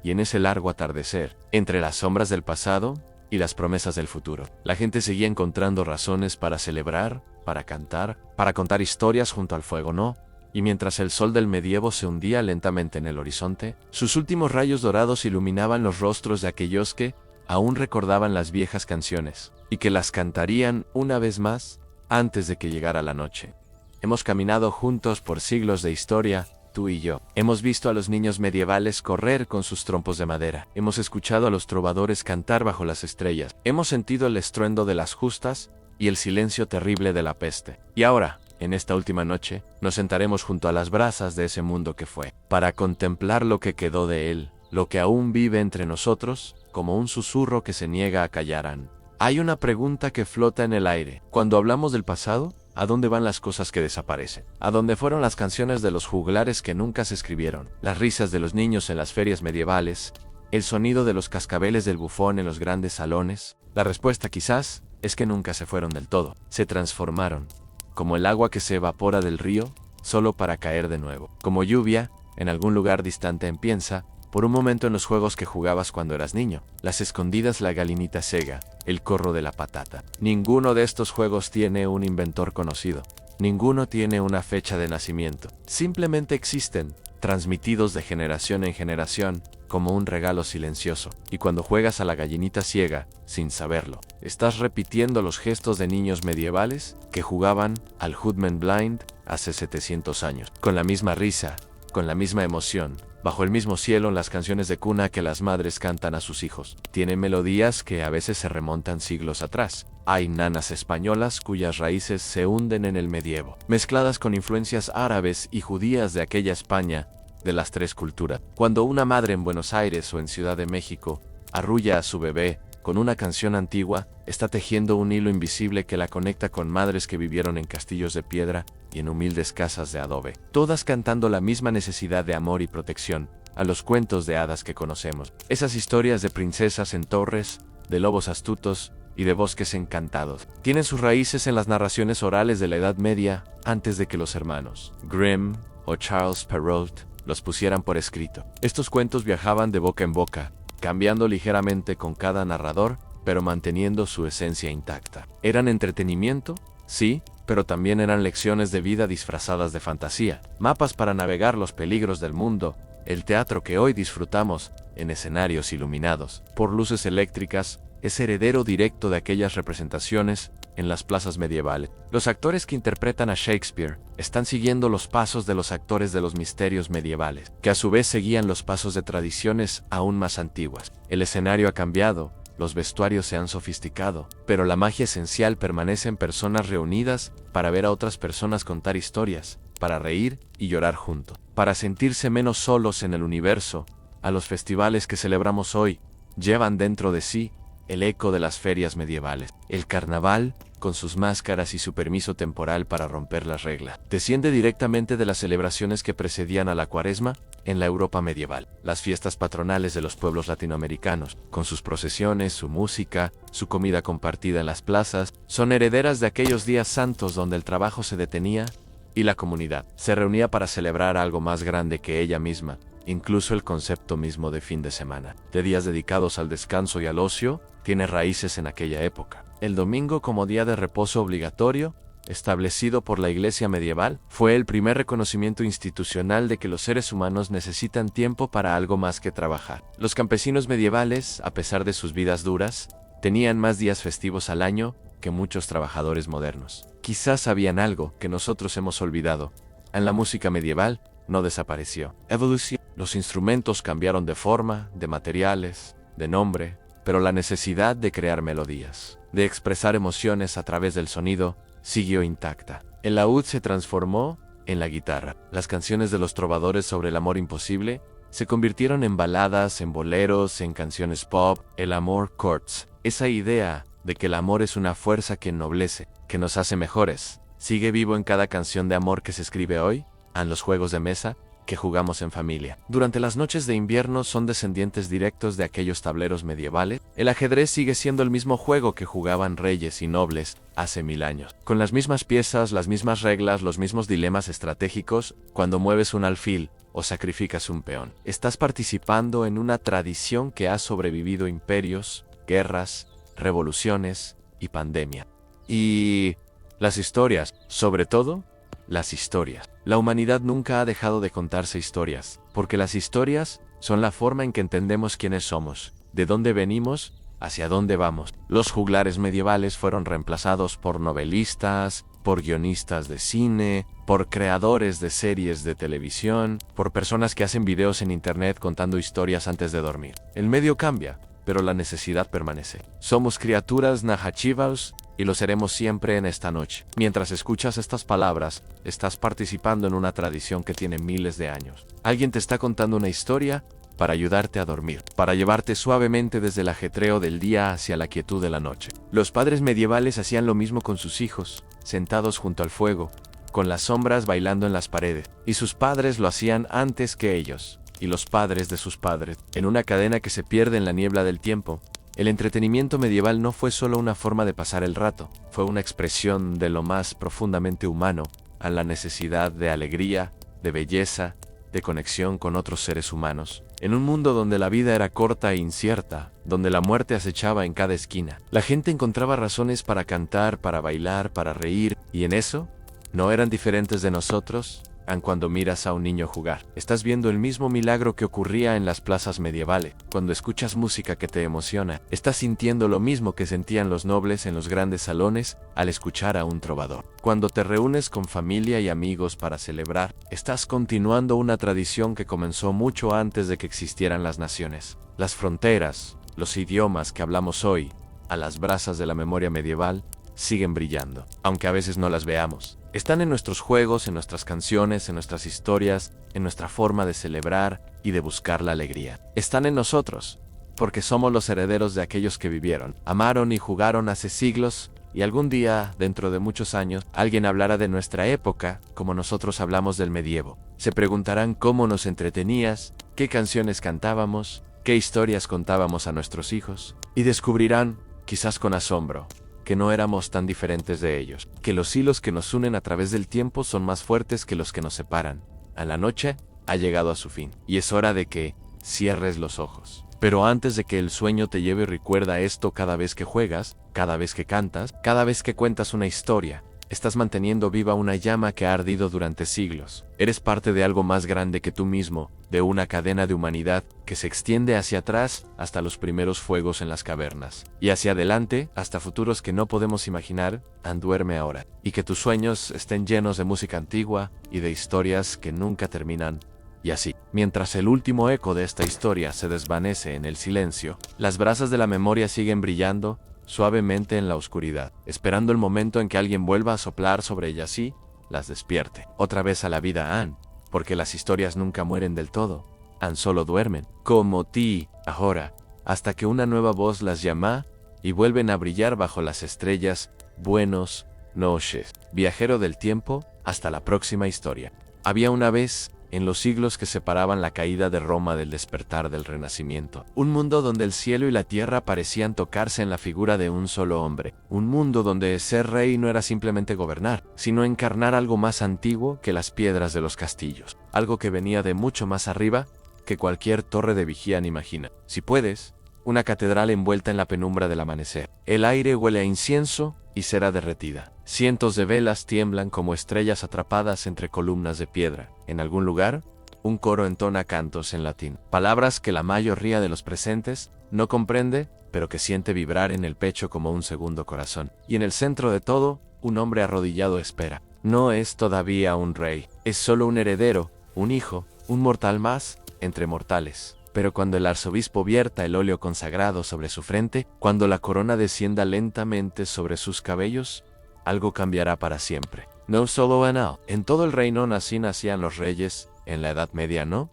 y en ese largo atardecer, entre las sombras del pasado y las promesas del futuro, la gente seguía encontrando razones para celebrar, para cantar, para contar historias junto al fuego, ¿no? Y mientras el sol del medievo se hundía lentamente en el horizonte, sus últimos rayos dorados iluminaban los rostros de aquellos que aún recordaban las viejas canciones, y que las cantarían una vez más antes de que llegara la noche. Hemos caminado juntos por siglos de historia, tú y yo. Hemos visto a los niños medievales correr con sus trompos de madera. Hemos escuchado a los trovadores cantar bajo las estrellas. Hemos sentido el estruendo de las justas y el silencio terrible de la peste. Y ahora, en esta última noche, nos sentaremos junto a las brasas de ese mundo que fue, para contemplar lo que quedó de él, lo que aún vive entre nosotros, como un susurro que se niega a callar. Hay una pregunta que flota en el aire. Cuando hablamos del pasado, ¿a dónde van las cosas que desaparecen? ¿A dónde fueron las canciones de los juglares que nunca se escribieron? Las risas de los niños en las ferias medievales, el sonido de los cascabeles del bufón en los grandes salones. La respuesta quizás es que nunca se fueron del todo. Se transformaron, como el agua que se evapora del río, solo para caer de nuevo. Como lluvia, en algún lugar distante empieza, por un momento en los juegos que jugabas cuando eras niño. Las escondidas, la galinita ciega, el corro de la patata. Ninguno de estos juegos tiene un inventor conocido. Ninguno tiene una fecha de nacimiento. Simplemente existen, transmitidos de generación en generación, como un regalo silencioso. Y cuando juegas a la gallinita ciega, sin saberlo, estás repitiendo los gestos de niños medievales que jugaban al Hoodman Blind hace 700 años. Con la misma risa, con la misma emoción, bajo el mismo cielo, las canciones de cuna que las madres cantan a sus hijos. Tienen melodías que a veces se remontan siglos atrás. Hay nanas españolas cuyas raíces se hunden en el medievo, mezcladas con influencias árabes y judías de aquella España de las tres culturas. Cuando una madre en Buenos Aires o en Ciudad de México arrulla a su bebé con una canción antigua, está tejiendo un hilo invisible que la conecta con madres que vivieron en castillos de piedra y en humildes casas de adobe, todas cantando la misma necesidad de amor y protección, a los cuentos de hadas que conocemos. Esas historias de princesas en torres, de lobos astutos y de bosques encantados, tienen sus raíces en las narraciones orales de la Edad Media, antes de que los hermanos Grimm o Charles Perrault los pusieran por escrito. Estos cuentos viajaban de boca en boca, cambiando ligeramente con cada narrador, pero manteniendo su esencia intacta. ¿Eran entretenimiento? Sí, pero también eran lecciones de vida disfrazadas de fantasía, mapas para navegar los peligros del mundo, el teatro que hoy disfrutamos en escenarios iluminados por luces eléctricas es heredero directo de aquellas representaciones en las plazas medievales. Los actores que interpretan a Shakespeare están siguiendo los pasos de los actores de los misterios medievales, que a su vez seguían los pasos de tradiciones aún más antiguas. El escenario ha cambiado, los vestuarios se han sofisticado, pero la magia esencial permanece en personas reunidas para ver a otras personas contar historias, para reír y llorar juntos, para sentirse menos solos en el universo. A los festivales que celebramos hoy llevan dentro de sí el eco de las ferias medievales. El carnaval, con sus máscaras y su permiso temporal para romper las reglas, desciende directamente de las celebraciones que precedían a la Cuaresma en la Europa medieval. Las fiestas patronales de los pueblos latinoamericanos, con sus procesiones, su música, su comida compartida en las plazas, son herederas de aquellos días santos donde el trabajo se detenía y la comunidad se reunía para celebrar algo más grande que ella misma. Incluso el concepto mismo de fin de semana, de días dedicados al descanso y al ocio, tiene raíces en aquella época. El domingo como día de reposo obligatorio, establecido por la Iglesia medieval, fue el primer reconocimiento institucional de que los seres humanos necesitan tiempo para algo más que trabajar. Los campesinos medievales, a pesar de sus vidas duras, tenían más días festivos al año que muchos trabajadores modernos. Quizás sabían algo que nosotros hemos olvidado. En la música medieval no desapareció. Evolución. Los instrumentos cambiaron de forma, de materiales, de nombre, pero la necesidad de crear melodías, de expresar emociones a través del sonido, siguió intacta. El laúd se transformó en la guitarra. Las canciones de los trovadores sobre el amor imposible se convirtieron en baladas, en boleros, en canciones pop. El amor courts, esa idea de que el amor es una fuerza que ennoblece, que nos hace mejores, sigue vivo en cada canción de amor que se escribe hoy, en los juegos de mesa que jugamos en familia. Durante las noches de invierno son descendientes directos de aquellos tableros medievales. El ajedrez sigue siendo el mismo juego que jugaban reyes y nobles hace 1000 años. Con las mismas piezas, las mismas reglas, los mismos dilemas estratégicos. Cuando mueves un alfil, o sacrificas un peón. Estás participando en una tradición que ha sobrevivido imperios, guerras, revoluciones y pandemia. Y las historias, sobre todo, las historias. La humanidad nunca ha dejado de contarse historias, porque las historias son la forma en que entendemos quiénes somos, de dónde venimos, hacia dónde vamos. Los juglares medievales fueron reemplazados por novelistas, por guionistas de cine, por creadores de series de televisión, por personas que hacen videos en internet contando historias antes de dormir. El medio cambia, pero la necesidad permanece. Somos criaturas Nahachivals y lo seremos siempre en esta noche. Mientras escuchas estas palabras, estás participando en una tradición que tiene miles de años. Alguien te está contando una historia para ayudarte a dormir, para llevarte suavemente desde el ajetreo del día hacia la quietud de la noche. Los padres medievales hacían lo mismo con sus hijos, sentados junto al fuego, con las sombras bailando en las paredes, y sus padres lo hacían antes que ellos, y los padres de sus padres, en una cadena que se pierde en la niebla del tiempo. El entretenimiento medieval no fue solo una forma de pasar el rato, fue una expresión de lo más profundamente humano, a la necesidad de alegría, de belleza, de conexión con otros seres humanos. En un mundo donde la vida era corta e incierta, donde la muerte acechaba en cada esquina, la gente encontraba razones para cantar, para bailar, para reír, y en eso, no eran diferentes de nosotros, aun cuando miras a un niño jugar. Estás viendo el mismo milagro que ocurría en las plazas medievales. Cuando escuchas música que te emociona, estás sintiendo lo mismo que sentían los nobles en los grandes salones al escuchar a un trovador. Cuando te reúnes con familia y amigos para celebrar, estás continuando una tradición que comenzó mucho antes de que existieran las naciones. Las fronteras, los idiomas que hablamos hoy, a las brasas de la memoria medieval, siguen brillando, aunque a veces no las veamos. Están en nuestros juegos, en nuestras canciones, en nuestras historias, en nuestra forma de celebrar y de buscar la alegría. Están en nosotros, porque somos los herederos de aquellos que vivieron, amaron y jugaron hace siglos, y algún día, dentro de muchos años, alguien hablará de nuestra época como nosotros hablamos del medievo. Se preguntarán cómo nos entretenías, qué canciones cantábamos, qué historias contábamos a nuestros hijos, y descubrirán, quizás con asombro, que no éramos tan diferentes de ellos, que los hilos que nos unen a través del tiempo son más fuertes que los que nos separan. A la noche ha llegado a su fin, y es hora de que cierres los ojos. Pero antes de que el sueño te lleve, recuerda esto: cada vez que juegas, cada vez que cantas, cada vez que cuentas una historia, estás manteniendo viva una llama que ha ardido durante siglos. Eres parte de algo más grande que tú mismo, de una cadena de humanidad que se extiende hacia atrás hasta los primeros fuegos en las cavernas, y hacia adelante hasta futuros que no podemos imaginar. Duerme ahora, y que tus sueños estén llenos de música antigua y de historias que nunca terminan. Y así, mientras el último eco de esta historia se desvanece en el silencio, las brasas de la memoria siguen brillando suavemente en la oscuridad, esperando el momento en que alguien vuelva a soplar sobre ellas y las despierte otra vez a la vida, porque las historias nunca mueren del todo, solo duermen, como ti, ahora, hasta que una nueva voz las llama y vuelven a brillar bajo las estrellas. Buenos noches, viajero del tiempo, hasta la próxima historia. Había una vez, en los siglos que separaban la caída de Roma del despertar del Renacimiento, un mundo donde el cielo y la tierra parecían tocarse en la figura de un solo hombre. Un mundo donde ser rey no era simplemente gobernar, sino encarnar algo más antiguo que las piedras de los castillos. Algo que venía de mucho más arriba que cualquier torre de vigía imagina. Si puedes, una catedral envuelta en la penumbra del amanecer. El aire huele a incienso y cera derretida. Cientos de velas tiemblan como estrellas atrapadas entre columnas de piedra. En algún lugar, un coro entona cantos en latín, palabras que la mayoría de los presentes no comprende, pero que siente vibrar en el pecho como un segundo corazón. Y en el centro de todo, un hombre arrodillado espera. No es todavía un rey, es solo un heredero, un hijo, un mortal más entre mortales. Pero cuando el arzobispo vierta el óleo consagrado sobre su frente, cuando la corona descienda lentamente sobre sus cabellos, algo cambiará para siempre. No solo en todo el reino nacían los reyes, en la Edad Media no,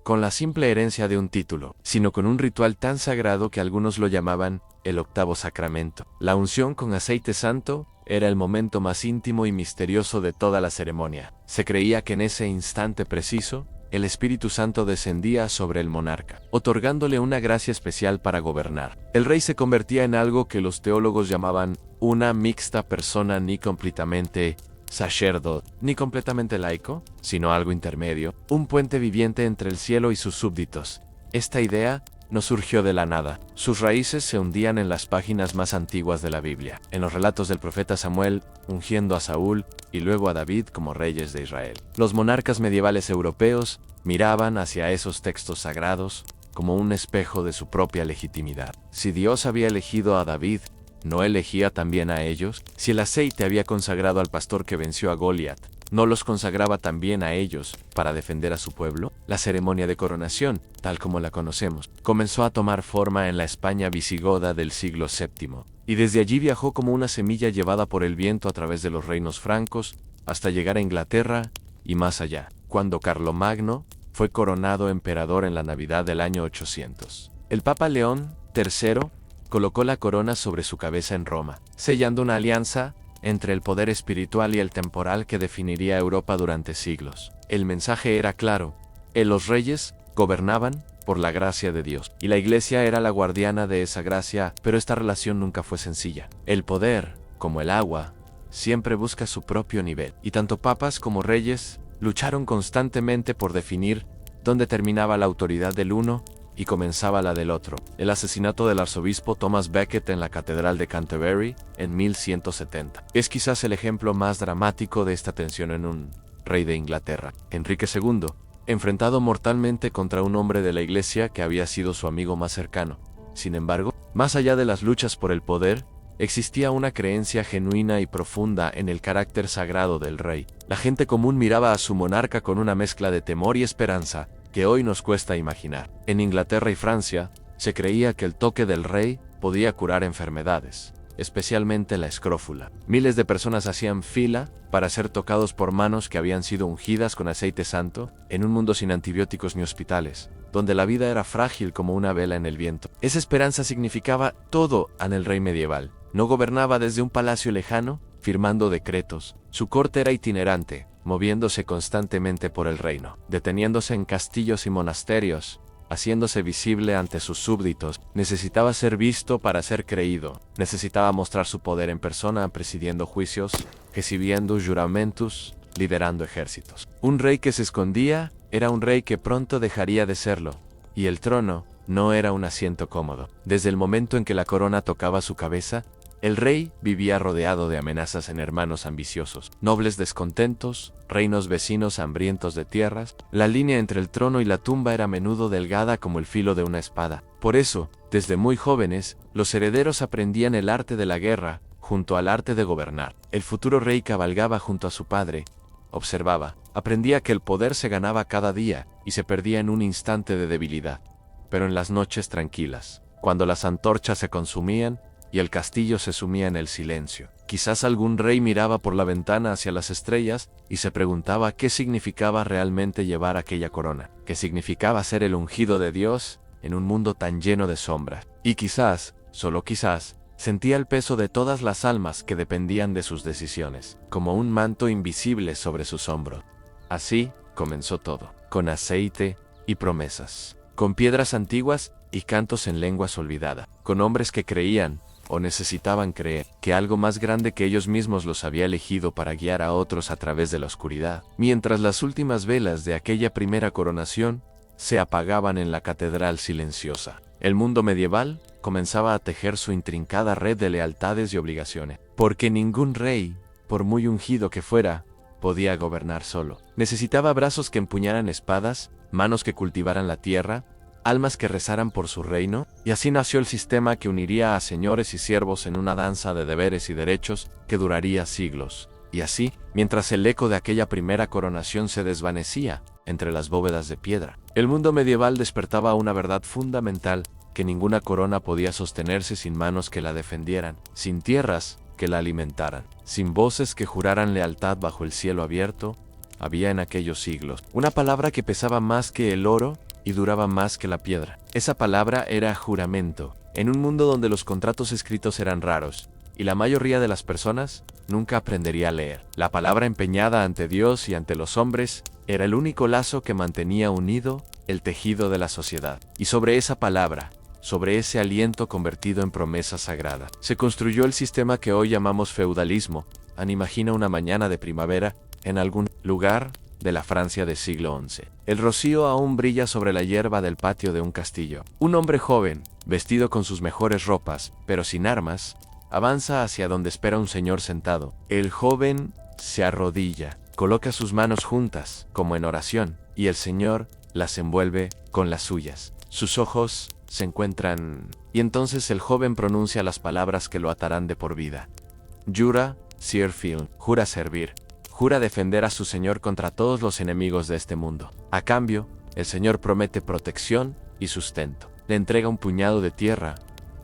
con la simple herencia de un título, sino con un ritual tan sagrado que algunos lo llamaban el octavo sacramento. La unción con aceite santo era el momento más íntimo y misterioso de toda la ceremonia. Se creía que en ese instante preciso, el Espíritu Santo descendía sobre el monarca, otorgándole una gracia especial para gobernar. El rey se convertía en algo que los teólogos llamaban una mixta persona ni completamente sacerdote, ni completamente laico, sino algo intermedio, un puente viviente entre el cielo y sus súbditos. Esta idea no surgió de la nada. Sus raíces se hundían en las páginas más antiguas de la Biblia, en los relatos del profeta Samuel, ungiendo a Saúl y luego a David como reyes de Israel. Los monarcas medievales europeos miraban hacia esos textos sagrados como un espejo de su propia legitimidad. Si Dios había elegido a David, ¿no elegía también a ellos? Si el aceite había consagrado al pastor que venció a Goliat, ¿no los consagraba también a ellos para defender a su pueblo? La ceremonia de coronación, tal como la conocemos, comenzó a tomar forma en la España visigoda del siglo VII, y desde allí viajó como una semilla llevada por el viento a través de los reinos francos, hasta llegar a Inglaterra y más allá, cuando Carlomagno fue coronado emperador en la Navidad del año 800. El Papa León III colocó la corona sobre su cabeza en Roma, sellando una alianza entre el poder espiritual y el temporal que definiría Europa durante siglos. El mensaje era claro: los reyes gobernaban por la gracia de Dios, y la Iglesia era la guardiana de esa gracia, pero esta relación nunca fue sencilla. El poder, como el agua, siempre busca su propio nivel, y tanto papas como reyes lucharon constantemente por definir dónde terminaba la autoridad del uno y comenzaba la del otro. El asesinato del arzobispo Thomas Becket en la Catedral de Canterbury en 1170 es quizás el ejemplo más dramático de esta tensión en un rey de Inglaterra. Enrique II, enfrentado mortalmente contra un hombre de la Iglesia que había sido su amigo más cercano. Sin embargo, más allá de las luchas por el poder, existía una creencia genuina y profunda en el carácter sagrado del rey. La gente común miraba a su monarca con una mezcla de temor y esperanza que hoy nos cuesta imaginar. En Inglaterra y Francia, se creía que el toque del rey podía curar enfermedades, especialmente la escrófula. Miles de personas hacían fila para ser tocados por manos que habían sido ungidas con aceite santo, en un mundo sin antibióticos ni hospitales, donde la vida era frágil como una vela en el viento. Esa esperanza significaba todo en el rey medieval. No gobernaba desde un palacio lejano, firmando decretos. Su corte era itinerante, moviéndose constantemente por el reino, deteniéndose en castillos y monasterios, haciéndose visible ante sus súbditos. Necesitaba ser visto para ser creído. Necesitaba mostrar su poder en persona, presidiendo juicios, recibiendo juramentos, liderando ejércitos. Un rey que se escondía era un rey que pronto dejaría de serlo, y el trono no era un asiento cómodo. Desde el momento en que la corona tocaba su cabeza, el rey vivía rodeado de amenazas en hermanos ambiciosos, nobles descontentos, reinos vecinos hambrientos de tierras. La línea entre el trono y la tumba era a menudo delgada como el filo de una espada. Por eso, desde muy jóvenes, los herederos aprendían el arte de la guerra junto al arte de gobernar. El futuro rey cabalgaba junto a su padre, observaba, aprendía que el poder se ganaba cada día y se perdía en un instante de debilidad. Pero en las noches tranquilas, cuando las antorchas se consumían y el castillo se sumía en el silencio, quizás algún rey miraba por la ventana hacia las estrellas y se preguntaba qué significaba realmente llevar aquella corona, qué significaba ser el ungido de Dios en un mundo tan lleno de sombras. Y quizás, solo quizás, sentía el peso de todas las almas que dependían de sus decisiones, como un manto invisible sobre sus hombros. Así comenzó todo, con aceite y promesas, con piedras antiguas y cantos en lenguas olvidadas, con hombres que creían, o necesitaban creer, que algo más grande que ellos mismos los había elegido para guiar a otros a través de la oscuridad. Mientras las últimas velas de aquella primera coronación se apagaban en la catedral silenciosa, el mundo medieval comenzaba a tejer su intrincada red de lealtades y obligaciones, porque ningún rey, por muy ungido que fuera, podía gobernar solo. Necesitaba brazos que empuñaran espadas, manos que cultivaran la tierra, almas que rezaran por su reino, y así nació el sistema que uniría a señores y siervos en una danza de deberes y derechos que duraría siglos. Y así, mientras el eco de aquella primera coronación se desvanecía entre las bóvedas de piedra, el mundo medieval despertaba a una verdad fundamental: que ninguna corona podía sostenerse sin manos que la defendieran, sin tierras que la alimentaran, sin voces que juraran lealtad bajo el cielo abierto. Había en aquellos siglos una palabra que pesaba más que el oro y duraba más que la piedra. Esa palabra era juramento. En un mundo donde los contratos escritos eran raros, y la mayoría de las personas nunca aprendería a leer, la palabra empeñada ante Dios y ante los hombres era el único lazo que mantenía unido el tejido de la sociedad. Y sobre esa palabra, sobre ese aliento convertido en promesa sagrada, se construyó el sistema que hoy llamamos feudalismo, Imagina una mañana de primavera en algún lugar de la Francia del siglo XI. El rocío aún brilla sobre la hierba del patio de un castillo. Un hombre joven, vestido con sus mejores ropas, pero sin armas, avanza hacia donde espera un señor sentado. El joven se arrodilla, coloca sus manos juntas, como en oración, y el señor las envuelve con las suyas. Sus ojos se encuentran, y entonces el joven pronuncia las palabras que lo atarán de por vida. Jura, Sir Phil, jura servir. Jura defender a su señor contra todos los enemigos de este mundo. A cambio, el señor promete protección y sustento. Le entrega un puñado de tierra,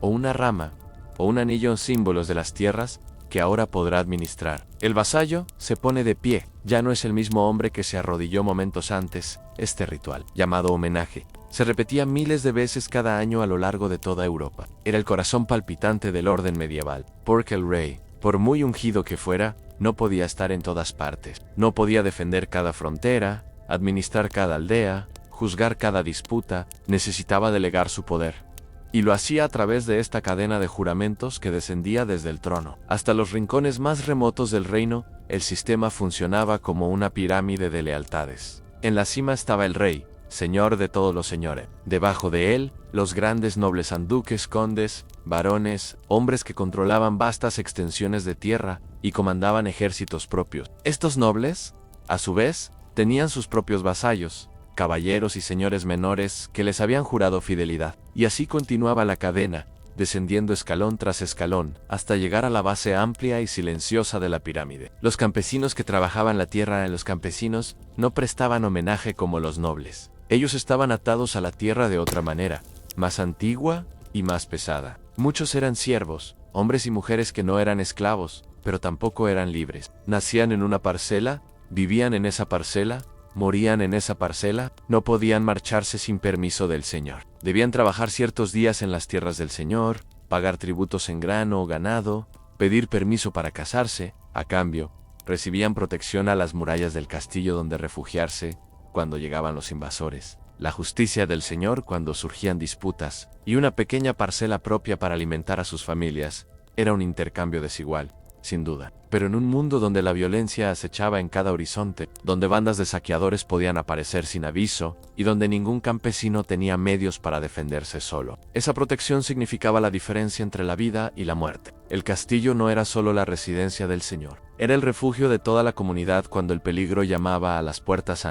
o una rama, o un anillo en símbolos de las tierras que ahora podrá administrar. El vasallo se pone de pie. Ya no es el mismo hombre que se arrodilló momentos antes. Este ritual, llamado homenaje, se repetía miles de veces cada año a lo largo de toda Europa. Era el corazón palpitante del orden medieval, porque el rey, por muy ungido que fuera, no podía estar en todas partes. No podía defender cada frontera, administrar cada aldea, juzgar cada disputa, necesitaba delegar su poder. Y lo hacía a través de esta cadena de juramentos que descendía desde el trono. Hasta los rincones más remotos del reino, el sistema funcionaba como una pirámide de lealtades. En la cima estaba el rey, señor de todos los señores. Debajo de él, los grandes nobles duques, condes, varones, hombres que controlaban vastas extensiones de tierra y comandaban ejércitos propios. Estos nobles, a su vez, tenían sus propios vasallos, caballeros y señores menores que les habían jurado fidelidad. Y así continuaba la cadena, descendiendo escalón tras escalón, hasta llegar a la base amplia y silenciosa de la pirámide. Los campesinos que trabajaban la tierra en los campesinos no prestaban homenaje como los nobles. Ellos estaban atados a la tierra de otra manera, más antigua y más pesada. Muchos eran siervos, hombres y mujeres que no eran esclavos, pero tampoco eran libres. Nacían en una parcela, vivían en esa parcela, morían en esa parcela, no podían marcharse sin permiso del señor. Debían trabajar ciertos días en las tierras del señor, pagar tributos en grano o ganado, pedir permiso para casarse. A cambio, recibían protección a las murallas del castillo donde refugiarse cuando llegaban los invasores, la justicia del señor cuando surgían disputas, y una pequeña parcela propia para alimentar a sus familias. Era un intercambio desigual, sin duda. Pero en un mundo donde la violencia acechaba en cada horizonte, donde bandas de saqueadores podían aparecer sin aviso, y donde ningún campesino tenía medios para defenderse solo. Esa protección significaba la diferencia entre la vida y la muerte. El castillo no era solo la residencia del señor, era el refugio de toda la comunidad cuando el peligro llamaba a las puertas.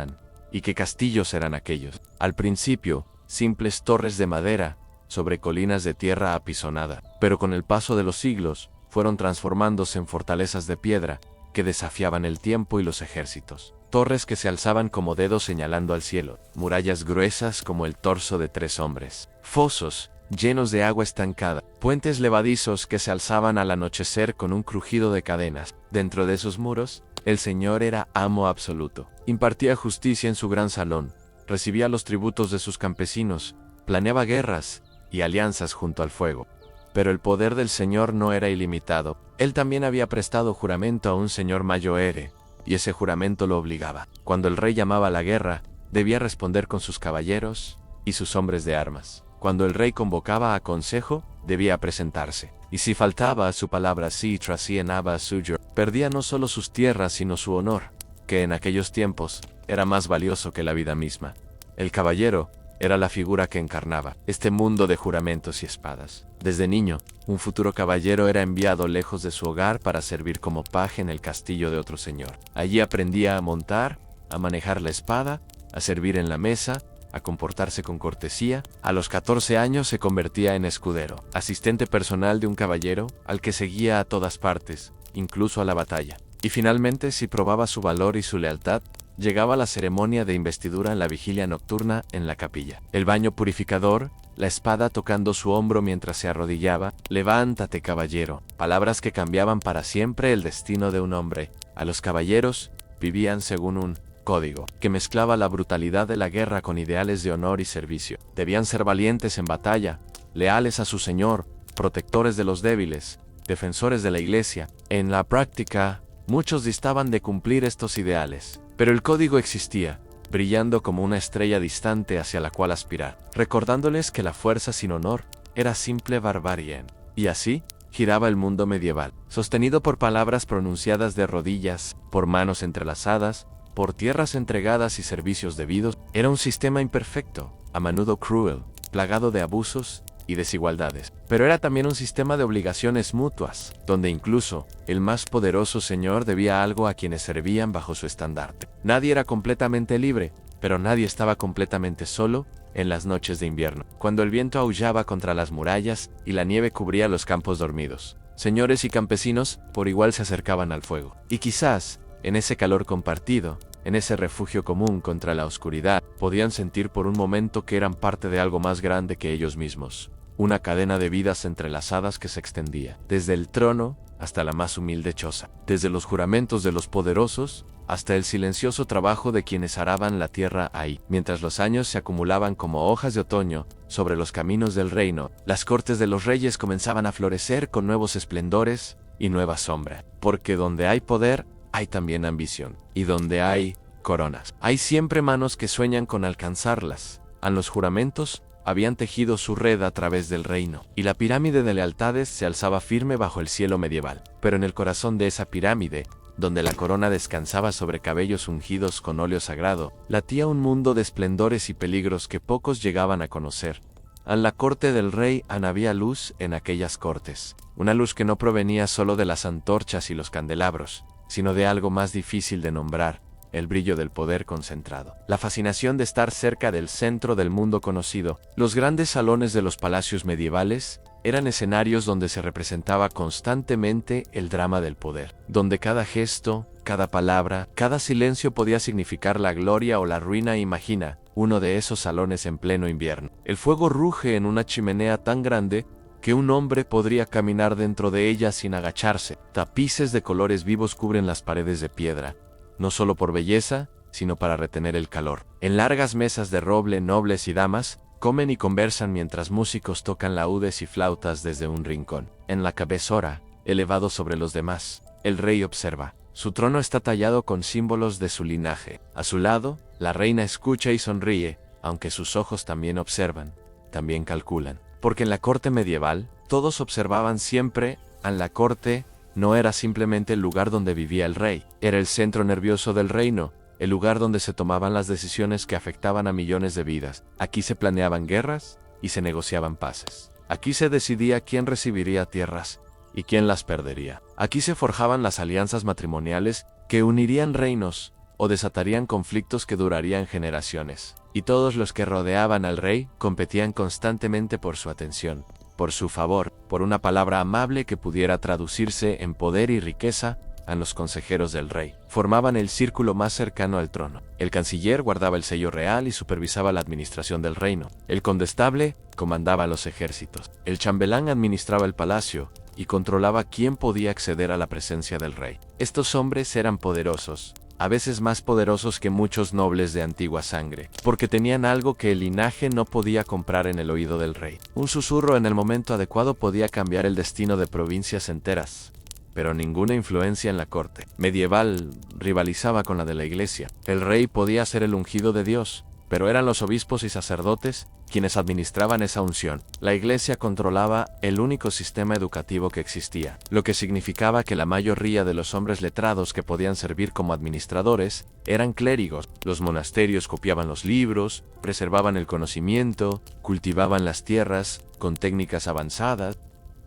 ¿Y qué castillos eran aquellos? Al principio, simples torres de madera, sobre colinas de tierra apisonada, pero con el paso de los siglos, fueron transformándose en fortalezas de piedra que desafiaban el tiempo y los ejércitos. Torres que se alzaban como dedos señalando al cielo, murallas gruesas como el torso de 3 hombres, fosos llenos de agua estancada, puentes levadizos que se alzaban al anochecer con un crujido de cadenas. Dentro de esos muros, el señor era amo absoluto. Impartía justicia en su gran salón, recibía los tributos de sus campesinos, planeaba guerras y alianzas junto al fuego. Pero el poder del señor no era ilimitado. Él también había prestado juramento a un señor mayoere, y ese juramento lo obligaba. Cuando el rey llamaba a la guerra, debía responder con sus caballeros y sus hombres de armas. Cuando el rey convocaba a consejo, debía presentarse. Y si faltaba a su palabra sí traicionaba a suyo, perdía no solo sus tierras sino su honor, que en aquellos tiempos era más valioso que la vida misma. El caballero era la figura que encarnaba este mundo de juramentos y espadas. Desde niño, un futuro caballero era enviado lejos de su hogar para servir como paje en el castillo de otro señor. Allí aprendía a montar, a manejar la espada, a servir en la mesa, a comportarse con cortesía. A los 14 años se convertía en escudero, asistente personal de un caballero al que seguía a todas partes, incluso a la batalla. Y finalmente, si probaba su valor y su lealtad, llegaba la ceremonia de investidura en la vigilia nocturna en la capilla. El baño purificador, la espada tocando su hombro mientras se arrodillaba. «Levántate, caballero», palabras que cambiaban para siempre el destino de un hombre. A los caballeros vivían según un código que mezclaba la brutalidad de la guerra con ideales de honor y servicio. Debían ser valientes en batalla, leales a su señor, protectores de los débiles, defensores de la iglesia. En la práctica, muchos distaban de cumplir estos ideales, pero el código existía, brillando como una estrella distante hacia la cual aspirar, recordándoles que la fuerza sin honor era simple barbarie. Y así, giraba el mundo medieval, sostenido por palabras pronunciadas de rodillas, por manos entrelazadas, por tierras entregadas y servicios debidos. Era un sistema imperfecto, a menudo cruel, plagado de abusos y desigualdades. Pero era también un sistema de obligaciones mutuas, donde incluso el más poderoso señor debía algo a quienes servían bajo su estandarte. Nadie era completamente libre, pero nadie estaba completamente solo en las noches de invierno, cuando el viento aullaba contra las murallas y la nieve cubría los campos dormidos. Señores y campesinos por igual se acercaban al fuego. Y quizás, en ese calor compartido, en ese refugio común contra la oscuridad, podían sentir por un momento que eran parte de algo más grande que ellos mismos. Una cadena de vidas entrelazadas que se extendía, desde el trono hasta la más humilde choza, desde los juramentos de los poderosos hasta el silencioso trabajo de quienes araban la tierra ahí. Mientras los años se acumulaban como hojas de otoño sobre los caminos del reino, las cortes de los reyes comenzaban a florecer con nuevos esplendores y nueva sombra. Porque donde hay poder, hay también ambición. Y donde hay coronas, hay siempre manos que sueñan con alcanzarlas. A los juramentos habían tejido su red a través del reino, y la pirámide de lealtades se alzaba firme bajo el cielo medieval. Pero en el corazón de esa pirámide, donde la corona descansaba sobre cabellos ungidos con óleo sagrado, latía un mundo de esplendores y peligros que pocos llegaban a conocer. En la corte del rey había luz en aquellas cortes, una luz que no provenía solo de las antorchas y los candelabros, sino de algo más difícil de nombrar: el brillo del poder concentrado. La fascinación de estar cerca del centro del mundo conocido. Los grandes salones de los palacios medievales eran escenarios donde se representaba constantemente el drama del poder, donde cada gesto, cada palabra, cada silencio podía significar la gloria o la ruina. Imagina uno de esos salones en pleno invierno. El fuego ruge en una chimenea tan grande que un hombre podría caminar dentro de ella sin agacharse. Tapices de colores vivos cubren las paredes de piedra, no solo por belleza, sino para retener el calor. En largas mesas de roble, nobles y damas comen y conversan mientras músicos tocan laúdes y flautas desde un rincón. En la cabecera, elevado sobre los demás, el rey observa. Su trono está tallado con símbolos de su linaje. A su lado, la reina escucha y sonríe, aunque sus ojos también observan, también calculan. Porque en la corte medieval, todos observaban siempre. En la corte no era simplemente el lugar donde vivía el rey, era el centro nervioso del reino, el lugar donde se tomaban las decisiones que afectaban a millones de vidas. Aquí se planeaban guerras y se negociaban paces. Aquí se decidía quién recibiría tierras y quién las perdería. Aquí se forjaban las alianzas matrimoniales que unirían reinos o desatarían conflictos que durarían generaciones. Y todos los que rodeaban al rey competían constantemente por su atención, por su favor, por una palabra amable que pudiera traducirse en poder y riqueza. A los consejeros del rey formaban el círculo más cercano al trono. El canciller guardaba el sello real y supervisaba la administración del reino. El condestable comandaba los ejércitos. El chambelán administraba el palacio y controlaba quién podía acceder a la presencia del rey. Estos hombres eran poderosos, a veces más poderosos que muchos nobles de antigua sangre, porque tenían algo que el linaje no podía comprar en el oído del rey. Un susurro en el momento adecuado podía cambiar el destino de provincias enteras, pero ninguna influencia en la corte medieval rivalizaba con la de la iglesia. El rey podía ser el ungido de Dios, pero eran los obispos y sacerdotes quienes administraban esa unción. La iglesia controlaba el único sistema educativo que existía, lo que significaba que la mayoría de los hombres letrados que podían servir como administradores eran clérigos. Los monasterios copiaban los libros, preservaban el conocimiento, cultivaban las tierras con técnicas avanzadas,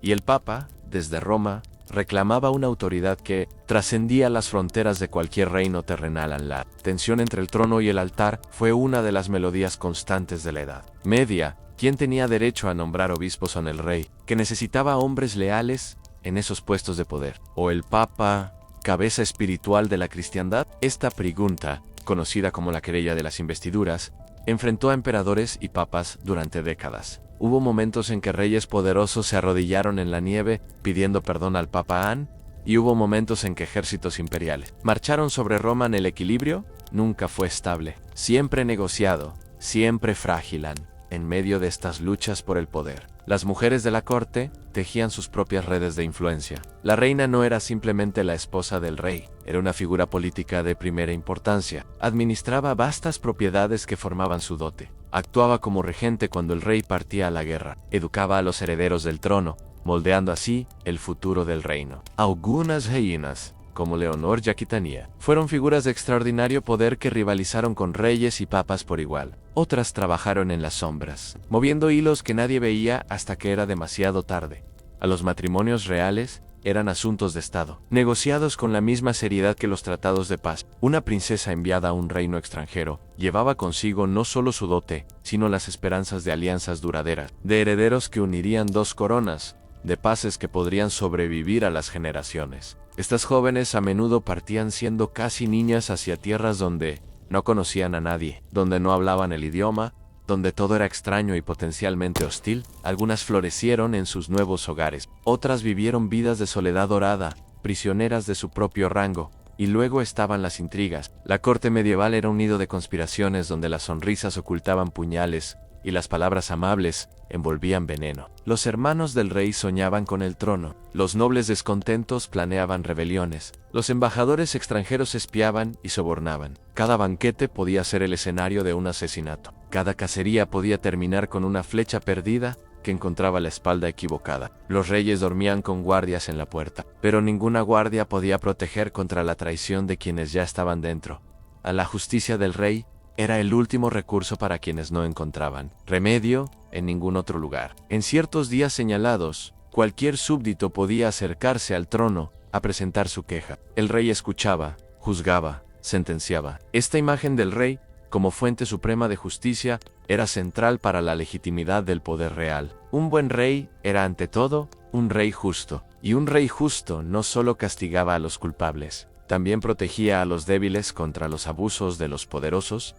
y el Papa, desde Roma, reclamaba una autoridad que trascendía las fronteras de cualquier reino terrenal. La tensión entre el trono y el altar fue una de las melodías constantes de la Edad Media. ¿Quién tenía derecho a nombrar obispos en el rey, que necesitaba hombres leales en esos puestos de poder? ¿O el Papa, cabeza espiritual de la cristiandad? Esta pregunta, conocida como la querella de las investiduras, enfrentó a emperadores y papas durante décadas. Hubo momentos en que reyes poderosos se arrodillaron en la nieve pidiendo perdón al Papa An, y hubo momentos en que ejércitos imperiales marcharon sobre Roma. El equilibrio nunca fue estable, siempre negociado, siempre frágil. En medio de estas luchas por el poder, las mujeres de la corte tejían sus propias redes de influencia. La reina no era simplemente la esposa del rey, era una figura política de primera importancia. Administraba vastas propiedades que formaban su dote. Actuaba como regente cuando el rey partía a la guerra. Educaba a los herederos del trono, moldeando así el futuro del reino. Algunas reinas, como Leonor y Aquitania, fueron figuras de extraordinario poder que rivalizaron con reyes y papas por igual. Otras trabajaron en las sombras, moviendo hilos que nadie veía hasta que era demasiado tarde. A los matrimonios reales eran asuntos de Estado, negociados con la misma seriedad que los tratados de paz. Una princesa enviada a un reino extranjero llevaba consigo no solo su dote, sino las esperanzas de alianzas duraderas, de herederos que unirían dos coronas, de paces que podrían sobrevivir a las generaciones. Estas jóvenes a menudo partían siendo casi niñas hacia tierras donde no conocían a nadie, donde no hablaban el idioma, donde todo era extraño y potencialmente hostil. Algunas florecieron en sus nuevos hogares, otras vivieron vidas de soledad dorada, prisioneras de su propio rango, y luego estaban las intrigas. La corte medieval era un nido de conspiraciones donde las sonrisas ocultaban puñales y las palabras amables envolvían veneno. Los hermanos del rey soñaban con el trono, los nobles descontentos planeaban rebeliones, los embajadores extranjeros espiaban y sobornaban. Cada banquete podía ser el escenario de un asesinato. Cada cacería podía terminar con una flecha perdida que encontraba la espalda equivocada. Los reyes dormían con guardias en la puerta, pero ninguna guardia podía proteger contra la traición de quienes ya estaban dentro. A la justicia del rey era el último recurso para quienes no encontraban remedio en ningún otro lugar. En ciertos días señalados, cualquier súbdito podía acercarse al trono a presentar su queja. El rey escuchaba, juzgaba, sentenciaba. Esta imagen del rey, como fuente suprema de justicia, era central para la legitimidad del poder real. Un buen rey era ante todo un rey justo, y un rey justo no solo castigaba a los culpables, también protegía a los débiles contra los abusos de los poderosos.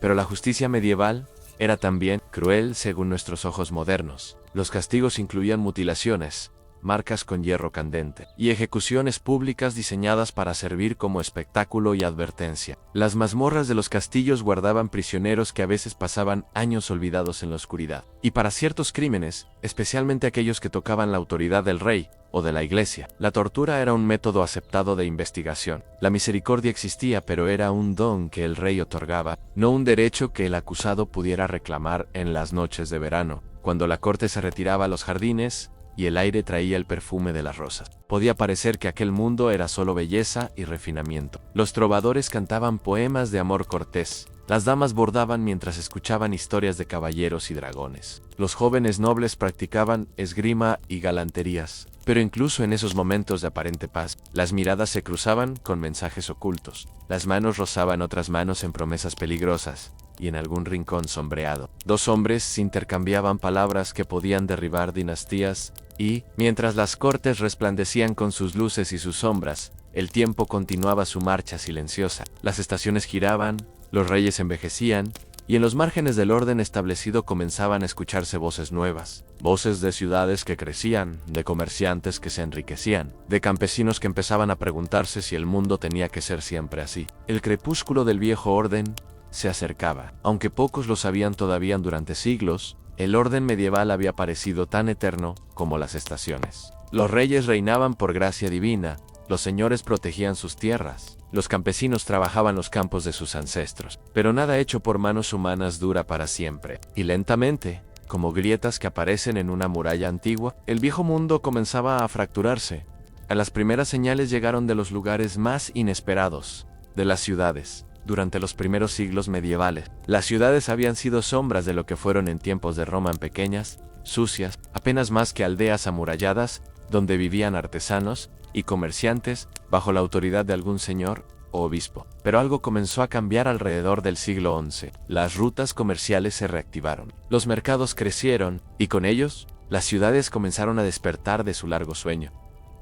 Pero la justicia medieval era también cruel según nuestros ojos modernos. Los castigos incluían mutilaciones, marcas con hierro candente, y ejecuciones públicas diseñadas para servir como espectáculo y advertencia. Las mazmorras de los castillos guardaban prisioneros que a veces pasaban años olvidados en la oscuridad. Y para ciertos crímenes, especialmente aquellos que tocaban la autoridad del rey o de la iglesia, la tortura era un método aceptado de investigación. La misericordia existía, pero era un don que el rey otorgaba, no un derecho que el acusado pudiera reclamar en las noches de verano, cuando la corte se retiraba a los jardines y el aire traía el perfume de las rosas. Podía parecer que aquel mundo era solo belleza y refinamiento. Los trovadores cantaban poemas de amor cortés. Las damas bordaban mientras escuchaban historias de caballeros y dragones. Los jóvenes nobles practicaban esgrima y galanterías. Pero incluso en esos momentos de aparente paz, las miradas se cruzaban con mensajes ocultos. Las manos rozaban otras manos en promesas peligrosas, y en algún rincón sombreado, dos hombres intercambiaban palabras que podían derribar dinastías, y, mientras las cortes resplandecían con sus luces y sus sombras, el tiempo continuaba su marcha silenciosa. Las estaciones giraban, los reyes envejecían, y en los márgenes del orden establecido comenzaban a escucharse voces nuevas, voces de ciudades que crecían, de comerciantes que se enriquecían, de campesinos que empezaban a preguntarse si el mundo tenía que ser siempre así. El crepúsculo del viejo orden se acercaba. Aunque pocos lo sabían todavía durante siglos, el orden medieval había parecido tan eterno como las estaciones. Los reyes reinaban por gracia divina, los señores protegían sus tierras, los campesinos trabajaban los campos de sus ancestros, pero nada hecho por manos humanas dura para siempre. Y lentamente, como grietas que aparecen en una muralla antigua, el viejo mundo comenzaba a fracturarse. A las primeras señales llegaron de los lugares más inesperados, de las ciudades. Durante los primeros siglos medievales, las ciudades habían sido sombras de lo que fueron en tiempos de Roma, pequeñas, sucias, apenas más que aldeas amuralladas, donde vivían artesanos y comerciantes bajo la autoridad de algún señor o obispo. Pero algo comenzó a cambiar alrededor del siglo XI. Las rutas comerciales se reactivaron, los mercados crecieron, y con ellos, las ciudades comenzaron a despertar de su largo sueño.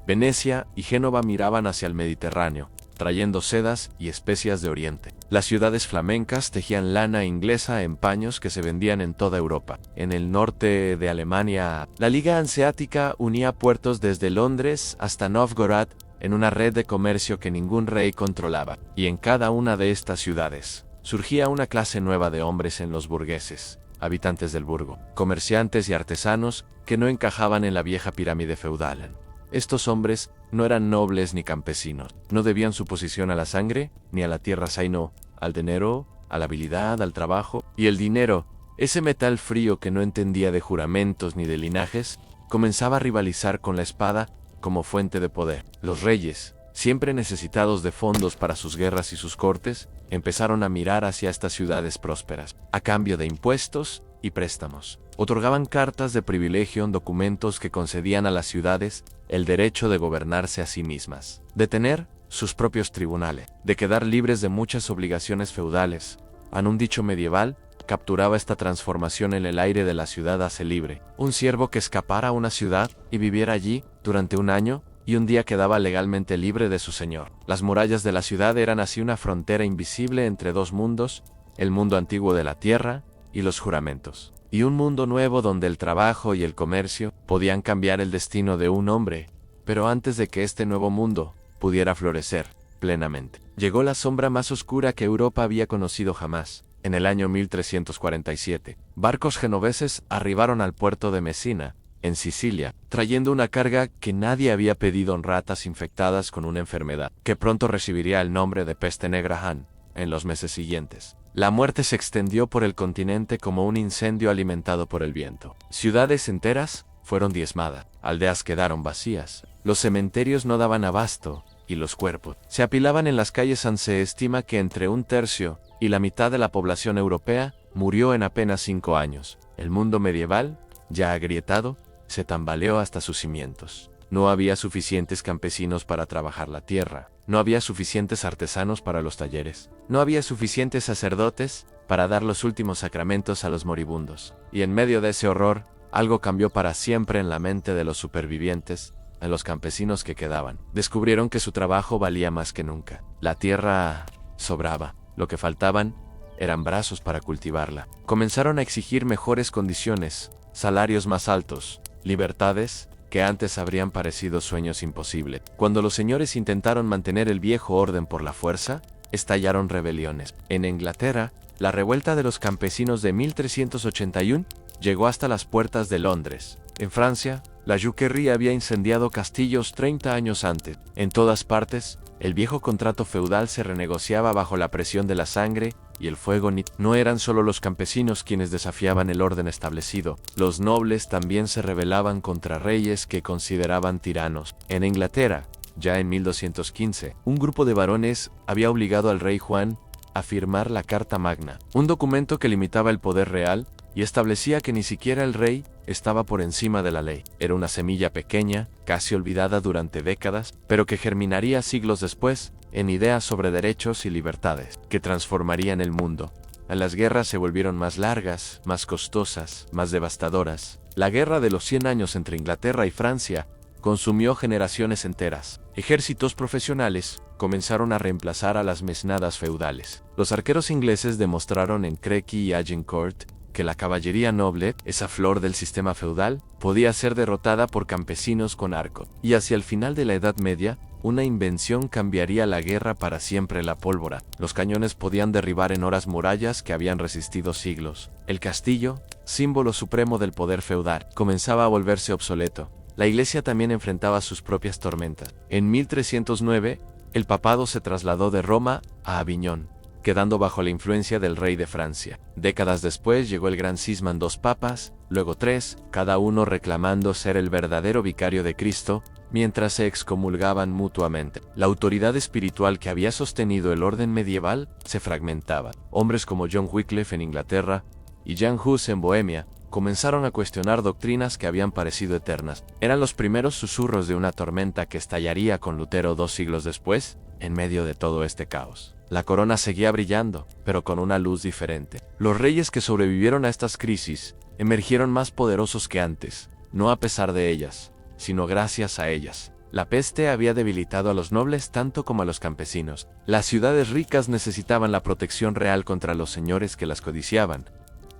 Venecia y Génova miraban hacia el Mediterráneo, trayendo sedas y especias de Oriente. Las ciudades flamencas tejían lana inglesa en paños que se vendían en toda Europa. En el norte de Alemania, la Liga Hanseática unía puertos desde Londres hasta Novgorod en una red de comercio que ningún rey controlaba. Y en cada una de estas ciudades, surgía una clase nueva de hombres en los burgueses, habitantes del burgo, comerciantes y artesanos que no encajaban en la vieja pirámide feudal. Estos hombres no eran nobles ni campesinos, no debían su posición a la sangre ni a la tierra, sino al dinero, a la habilidad, al trabajo. Y el dinero, ese metal frío que no entendía de juramentos ni de linajes, comenzaba a rivalizar con la espada como fuente de poder. Los reyes, siempre necesitados de fondos para sus guerras y sus cortes, empezaron a mirar hacia estas ciudades prósperas, a cambio de impuestos y préstamos. Otorgaban cartas de privilegio en documentos que concedían a las ciudades el derecho de gobernarse a sí mismas, de tener sus propios tribunales, de quedar libres de muchas obligaciones feudales. En un dicho medieval, capturaba esta transformación en el aire de la ciudad hace libre. Un siervo que escapara a una ciudad y viviera allí durante un año, y un día quedaba legalmente libre de su señor. Las murallas de la ciudad eran así una frontera invisible entre dos mundos, el mundo antiguo de la tierra y los juramentos, y un mundo nuevo donde el trabajo y el comercio podían cambiar el destino de un hombre, pero antes de que este nuevo mundo pudiera florecer plenamente, llegó la sombra más oscura que Europa había conocido jamás. En el año 1347, barcos genoveses arribaron al puerto de Messina, en Sicilia, trayendo una carga que nadie había pedido en ratas infectadas con una enfermedad, que pronto recibiría el nombre de peste negra Han, en los meses siguientes. La muerte se extendió por el continente como un incendio alimentado por el viento. Ciudades enteras fueron diezmadas, aldeas quedaron vacías, los cementerios no daban abasto, y los cuerpos se apilaban en las calles. Se estima que entre un tercio y la mitad de la población europea murió en apenas 5 años. El mundo medieval, ya agrietado, se tambaleó hasta sus cimientos. No había suficientes campesinos para trabajar la tierra, no había suficientes artesanos para los talleres, no había suficientes sacerdotes para dar los últimos sacramentos a los moribundos. Y en medio de ese horror, algo cambió para siempre en la mente de los supervivientes. A los campesinos que quedaban, descubrieron que su trabajo valía más que nunca. La tierra sobraba, lo que faltaban eran brazos para cultivarla. Comenzaron a exigir mejores condiciones, salarios más altos, libertades que antes habrían parecido sueños imposibles. Cuando los señores intentaron mantener el viejo orden por la fuerza, estallaron rebeliones. En Inglaterra, la revuelta de los campesinos de 1381 llegó hasta las puertas de Londres. En Francia, la Juquerie había incendiado castillos 30 años antes. En todas partes, el viejo contrato feudal se renegociaba bajo la presión de la sangre y el fuego. No eran solo los campesinos quienes desafiaban el orden establecido, los nobles también se rebelaban contra reyes que consideraban tiranos. En Inglaterra, ya en 1215, un grupo de varones había obligado al rey Juan a firmar la Carta Magna, un documento que limitaba el poder real y establecía que ni siquiera el rey estaba por encima de la ley. Era una semilla pequeña, casi olvidada durante décadas, pero que germinaría siglos después en ideas sobre derechos y libertades, que transformarían el mundo. Las guerras se volvieron más largas, más costosas, más devastadoras. La guerra de los 100 años entre Inglaterra y Francia consumió generaciones enteras. Ejércitos profesionales comenzaron a reemplazar a las mesnadas feudales. Los arqueros ingleses demostraron en Crequi y Agincourt que la caballería noble, esa flor del sistema feudal, podía ser derrotada por campesinos con arco. Y hacia el final de la Edad Media, una invención cambiaría la guerra para siempre: la pólvora. Los cañones podían derribar en horas murallas que habían resistido siglos. El castillo, símbolo supremo del poder feudal, comenzaba a volverse obsoleto. La iglesia también enfrentaba sus propias tormentas. En 1309, el papado se trasladó de Roma a Aviñón, quedando bajo la influencia del rey de Francia. Décadas después llegó el gran cisma en 2 papas, luego 3, cada uno reclamando ser el verdadero vicario de Cristo, mientras se excomulgaban mutuamente. La autoridad espiritual que había sostenido el orden medieval se fragmentaba. Hombres como John Wycliffe en Inglaterra y Jan Hus en Bohemia comenzaron a cuestionar doctrinas que habían parecido eternas. Eran los primeros susurros de una tormenta que estallaría con Lutero 2 siglos después. En medio de todo este caos, la corona seguía brillando, pero con una luz diferente. Los reyes que sobrevivieron a estas crisis emergieron más poderosos que antes, no a pesar de ellas, sino gracias a ellas. La peste había debilitado a los nobles tanto como a los campesinos. Las ciudades ricas necesitaban la protección real contra los señores que las codiciaban.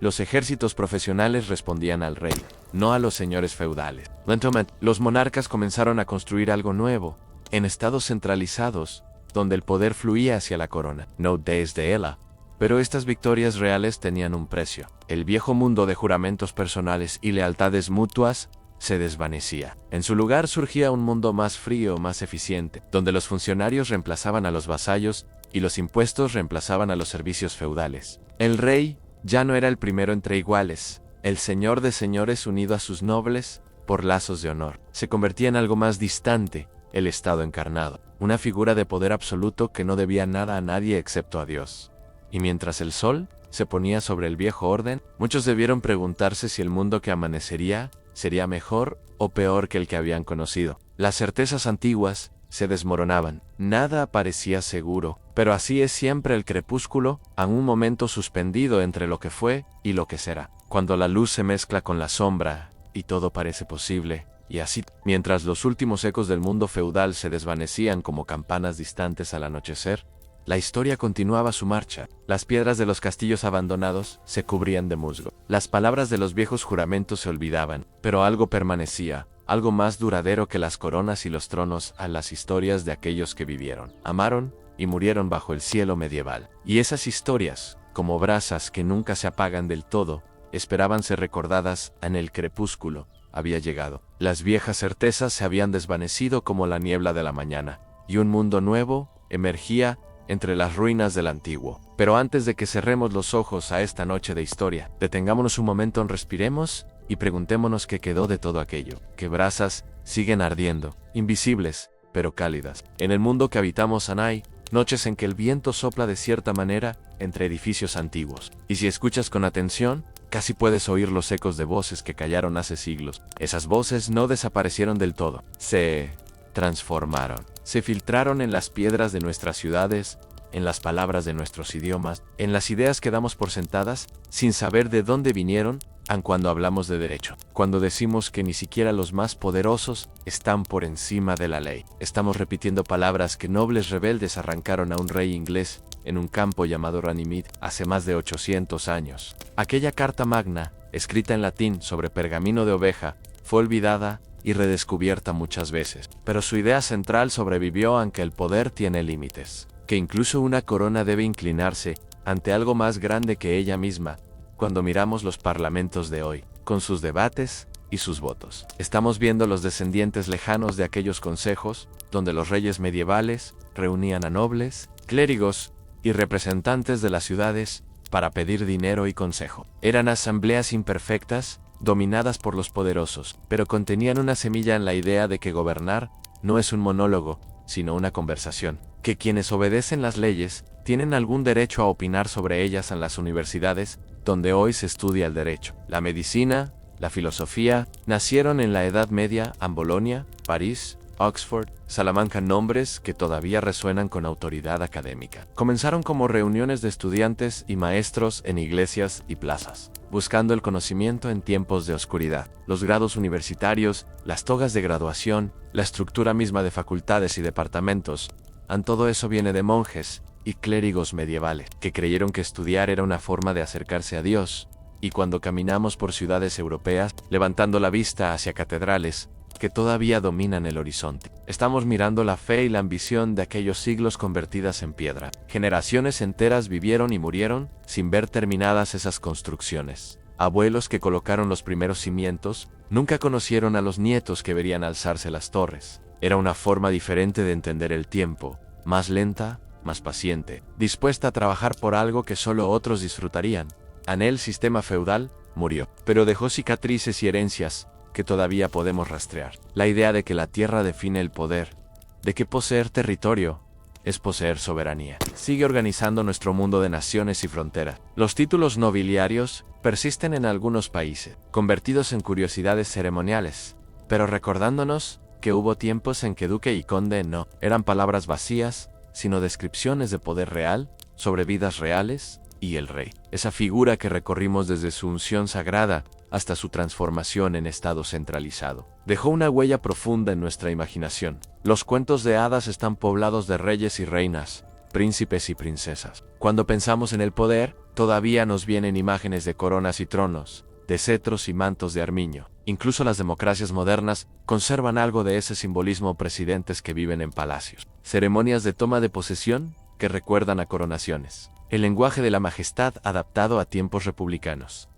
Los ejércitos profesionales respondían al rey, no a los señores feudales. Lentamente, los monarcas comenzaron a construir algo nuevo, en estados centralizados, donde el poder fluía hacia la corona, no desde ella. Pero estas victorias reales tenían un precio. El viejo mundo de juramentos personales y lealtades mutuas se desvanecía. En su lugar surgía un mundo más frío, más eficiente, donde los funcionarios reemplazaban a los vasallos y los impuestos reemplazaban a los servicios feudales. El rey ya no era el primero entre iguales, el señor de señores unido a sus nobles por lazos de honor. Se convertía en algo más distante, el Estado encarnado, una figura de poder absoluto que no debía nada a nadie excepto a Dios. Y mientras el sol se ponía sobre el viejo orden, muchos debieron preguntarse si el mundo que amanecería sería mejor o peor que el que habían conocido. Las certezas antiguas se desmoronaban, nada parecía seguro, pero así es siempre el crepúsculo, a un momento suspendido entre lo que fue y lo que será, cuando la luz se mezcla con la sombra y todo parece posible. Y así, mientras los últimos ecos del mundo feudal se desvanecían como campanas distantes al anochecer, la historia continuaba su marcha. Las piedras de los castillos abandonados se cubrían de musgo. Las palabras de los viejos juramentos se olvidaban, pero algo permanecía, algo más duradero que las coronas y los tronos, a las historias de aquellos que vivieron, amaron y murieron bajo el cielo medieval. Y esas historias, como brasas que nunca se apagan del todo, esperaban ser recordadas en el crepúsculo. Había llegado. Las viejas certezas se habían desvanecido como la niebla de la mañana, y un mundo nuevo emergía entre las ruinas del antiguo. Pero antes de que cerremos los ojos a esta noche de historia, detengámonos un momento, respiremos y preguntémonos qué quedó de todo aquello. ¿Qué brasas siguen ardiendo, invisibles, pero cálidas? En el mundo que habitamos hay noches en que el viento sopla de cierta manera entre edificios antiguos. Y si escuchas con atención, casi puedes oír los ecos de voces que callaron hace siglos. Esas voces no desaparecieron del todo. Se transformaron. Se filtraron en las piedras de nuestras ciudades, en las palabras de nuestros idiomas, en las ideas que damos por sentadas, sin saber de dónde vinieron, aun cuando hablamos de derecho. Cuando decimos que ni siquiera los más poderosos están por encima de la ley. Estamos repitiendo palabras que nobles rebeldes arrancaron a un rey inglés en un campo llamado Runnymede hace más de 800 años. Aquella carta magna, escrita en latín sobre pergamino de oveja, fue olvidada y redescubierta muchas veces, pero su idea central sobrevivió, aunque el poder tiene límites, que incluso una corona debe inclinarse ante algo más grande que ella misma. Cuando miramos los parlamentos de hoy, con sus debates y sus votos, estamos viendo los descendientes lejanos de aquellos consejos, donde los reyes medievales reunían a nobles, clérigos y representantes de las ciudades para pedir dinero y consejo. Eran asambleas imperfectas, dominadas por los poderosos, pero contenían una semilla en la idea de que gobernar no es un monólogo, sino una conversación, que quienes obedecen las leyes tienen algún derecho a opinar sobre ellas en las universidades, donde hoy se estudia el derecho. La medicina, la filosofía, nacieron en la Edad Media en Bolonia, París, Oxford, Salamanca, nombres que todavía resuenan con autoridad académica. Comenzaron como reuniones de estudiantes y maestros en iglesias y plazas, buscando el conocimiento en tiempos de oscuridad. Los grados universitarios, las togas de graduación, la estructura misma de facultades y departamentos, todo eso viene de monjes y clérigos medievales, que creyeron que estudiar era una forma de acercarse a Dios. Y cuando caminamos por ciudades europeas, levantando la vista hacia catedrales que todavía dominan el horizonte, estamos mirando la fe y la ambición de aquellos siglos convertidas en piedra. Generaciones enteras vivieron y murieron sin ver terminadas esas construcciones. Abuelos que colocaron los primeros cimientos nunca conocieron a los nietos que verían alzarse las torres. Era una forma diferente de entender el tiempo, más lenta, más paciente, dispuesta a trabajar por algo que solo otros disfrutarían. El sistema feudal murió, pero dejó cicatrices y herencias que todavía podemos rastrear. La idea de que la tierra define el poder, de que poseer territorio es poseer soberanía, sigue organizando nuestro mundo de naciones y fronteras. Los títulos nobiliarios persisten en algunos países, convertidos en curiosidades ceremoniales, pero recordándonos que hubo tiempos en que duque y conde no eran palabras vacías, sino descripciones de poder real sobre vidas reales. Y el rey, esa figura que recorrimos desde su unción sagrada hasta su transformación en estado centralizado, dejó una huella profunda en nuestra imaginación. Los cuentos de hadas están poblados de reyes y reinas, príncipes y princesas. Cuando pensamos en el poder, todavía nos vienen imágenes de coronas y tronos, de cetros y mantos de armiño. Incluso las democracias modernas conservan algo de ese simbolismo, presidentes que viven en palacios, ceremonias de toma de posesión que recuerdan a coronaciones. El lenguaje de la majestad adaptado a tiempos republicanos.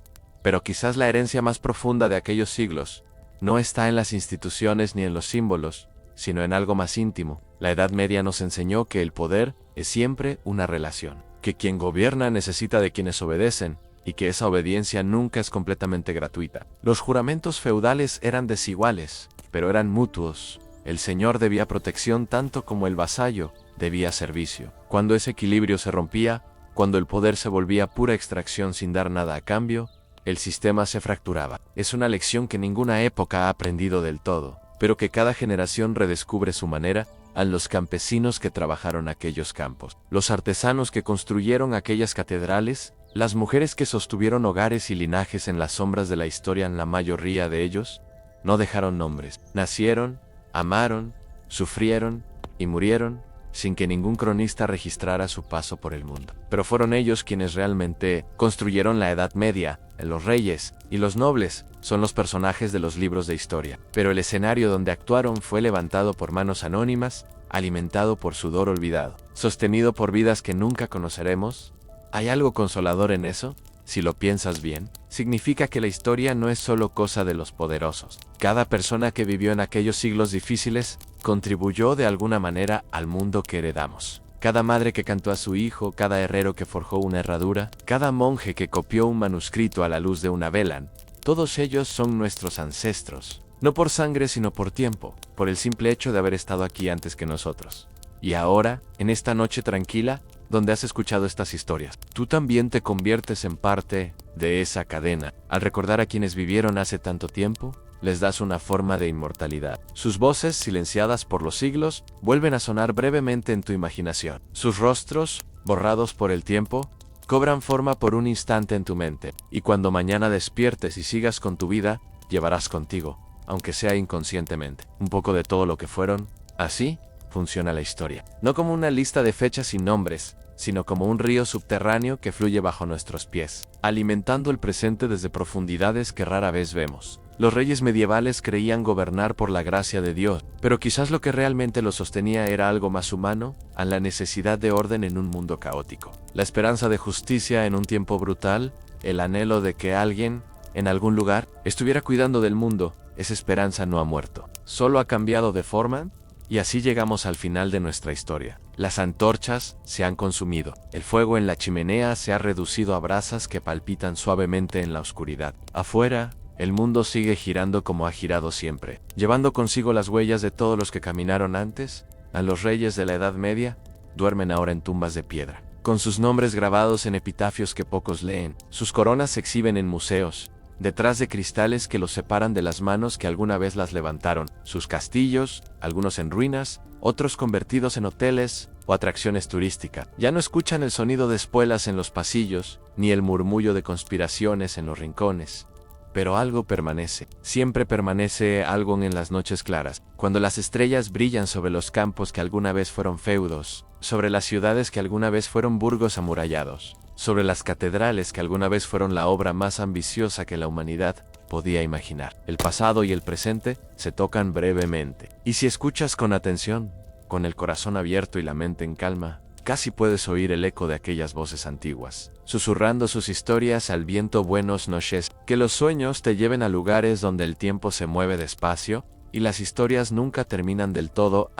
Pero quizás la herencia más profunda de aquellos siglos no está en las instituciones ni en los símbolos, sino en algo más íntimo. La Edad Media nos enseñó que el poder es siempre una relación, que quien gobierna necesita de quienes obedecen, y que esa obediencia nunca es completamente gratuita. Los juramentos feudales eran desiguales, pero eran mutuos. El señor debía protección tanto como el vasallo debía servicio. Cuando ese equilibrio se rompía, cuando el poder se volvía pura extracción sin dar nada a cambio, el sistema se fracturaba. Es una lección que ninguna época ha aprendido del todo, pero que cada generación redescubre su manera, a los campesinos que trabajaron aquellos campos, los artesanos que construyeron aquellas catedrales, las mujeres que sostuvieron hogares y linajes en las sombras de la historia. En la mayoría de ellos no dejaron nombres. Nacieron, amaron, sufrieron y murieron sin que ningún cronista registrara su paso por el mundo. Pero fueron ellos quienes realmente construyeron la Edad Media. Los reyes y los nobles son los personajes de los libros de historia, pero el escenario donde actuaron fue levantado por manos anónimas, alimentado por sudor olvidado, sostenido por vidas que nunca conoceremos. ¿Hay algo consolador en eso? Si lo piensas bien, significa que la historia no es solo cosa de los poderosos. Cada persona que vivió en aquellos siglos difíciles contribuyó de alguna manera al mundo que heredamos. Cada madre que cantó a su hijo, cada herrero que forjó una herradura, cada monje que copió un manuscrito a la luz de una vela, todos ellos son nuestros ancestros. No por sangre, sino por tiempo, por el simple hecho de haber estado aquí antes que nosotros. Y ahora, en esta noche tranquila, donde has escuchado estas historias, tú también te conviertes en parte de esa cadena. Al recordar a quienes vivieron hace tanto tiempo, les das una forma de inmortalidad. Sus voces, silenciadas por los siglos, vuelven a sonar brevemente en tu imaginación. Sus rostros, borrados por el tiempo, cobran forma por un instante en tu mente. Y cuando mañana despiertes y sigas con tu vida, llevarás contigo, aunque sea inconscientemente, un poco de todo lo que fueron. Así funciona la historia. No como una lista de fechas sin nombres, sino como un río subterráneo que fluye bajo nuestros pies, alimentando el presente desde profundidades que rara vez vemos. Los reyes medievales creían gobernar por la gracia de Dios, pero quizás lo que realmente los sostenía era algo más humano, a la necesidad de orden en un mundo caótico. La esperanza de justicia en un tiempo brutal, el anhelo de que alguien, en algún lugar, estuviera cuidando del mundo. Esa esperanza no ha muerto, solo ha cambiado de forma. Y así llegamos al final de nuestra historia. Las antorchas se han consumido. El fuego en la chimenea se ha reducido a brasas que palpitan suavemente en la oscuridad. Afuera, el mundo sigue girando como ha girado siempre, llevando consigo las huellas de todos los que caminaron antes. A los reyes de la Edad Media duermen ahora en tumbas de piedra, con sus nombres grabados en epitafios que pocos leen. Sus coronas se exhiben en museos, detrás de cristales que los separan de las manos que alguna vez las levantaron. Sus castillos, algunos en ruinas, otros convertidos en hoteles o atracciones turísticas. Ya no escuchan el sonido de espuelas en los pasillos, ni el murmullo de conspiraciones en los rincones. Pero algo permanece. Siempre permanece algo en las noches claras, cuando las estrellas brillan sobre los campos que alguna vez fueron feudos, sobre las ciudades que alguna vez fueron burgos amurallados, sobre las catedrales que alguna vez fueron la obra más ambiciosa que la humanidad podía imaginar. El pasado y el presente se tocan brevemente. Y si escuchas con atención, con el corazón abierto y la mente en calma, casi puedes oír el eco de aquellas voces antiguas, susurrando sus historias al viento. Buenas noches. Que los sueños te lleven a lugares donde el tiempo se mueve despacio y las historias nunca terminan del todo.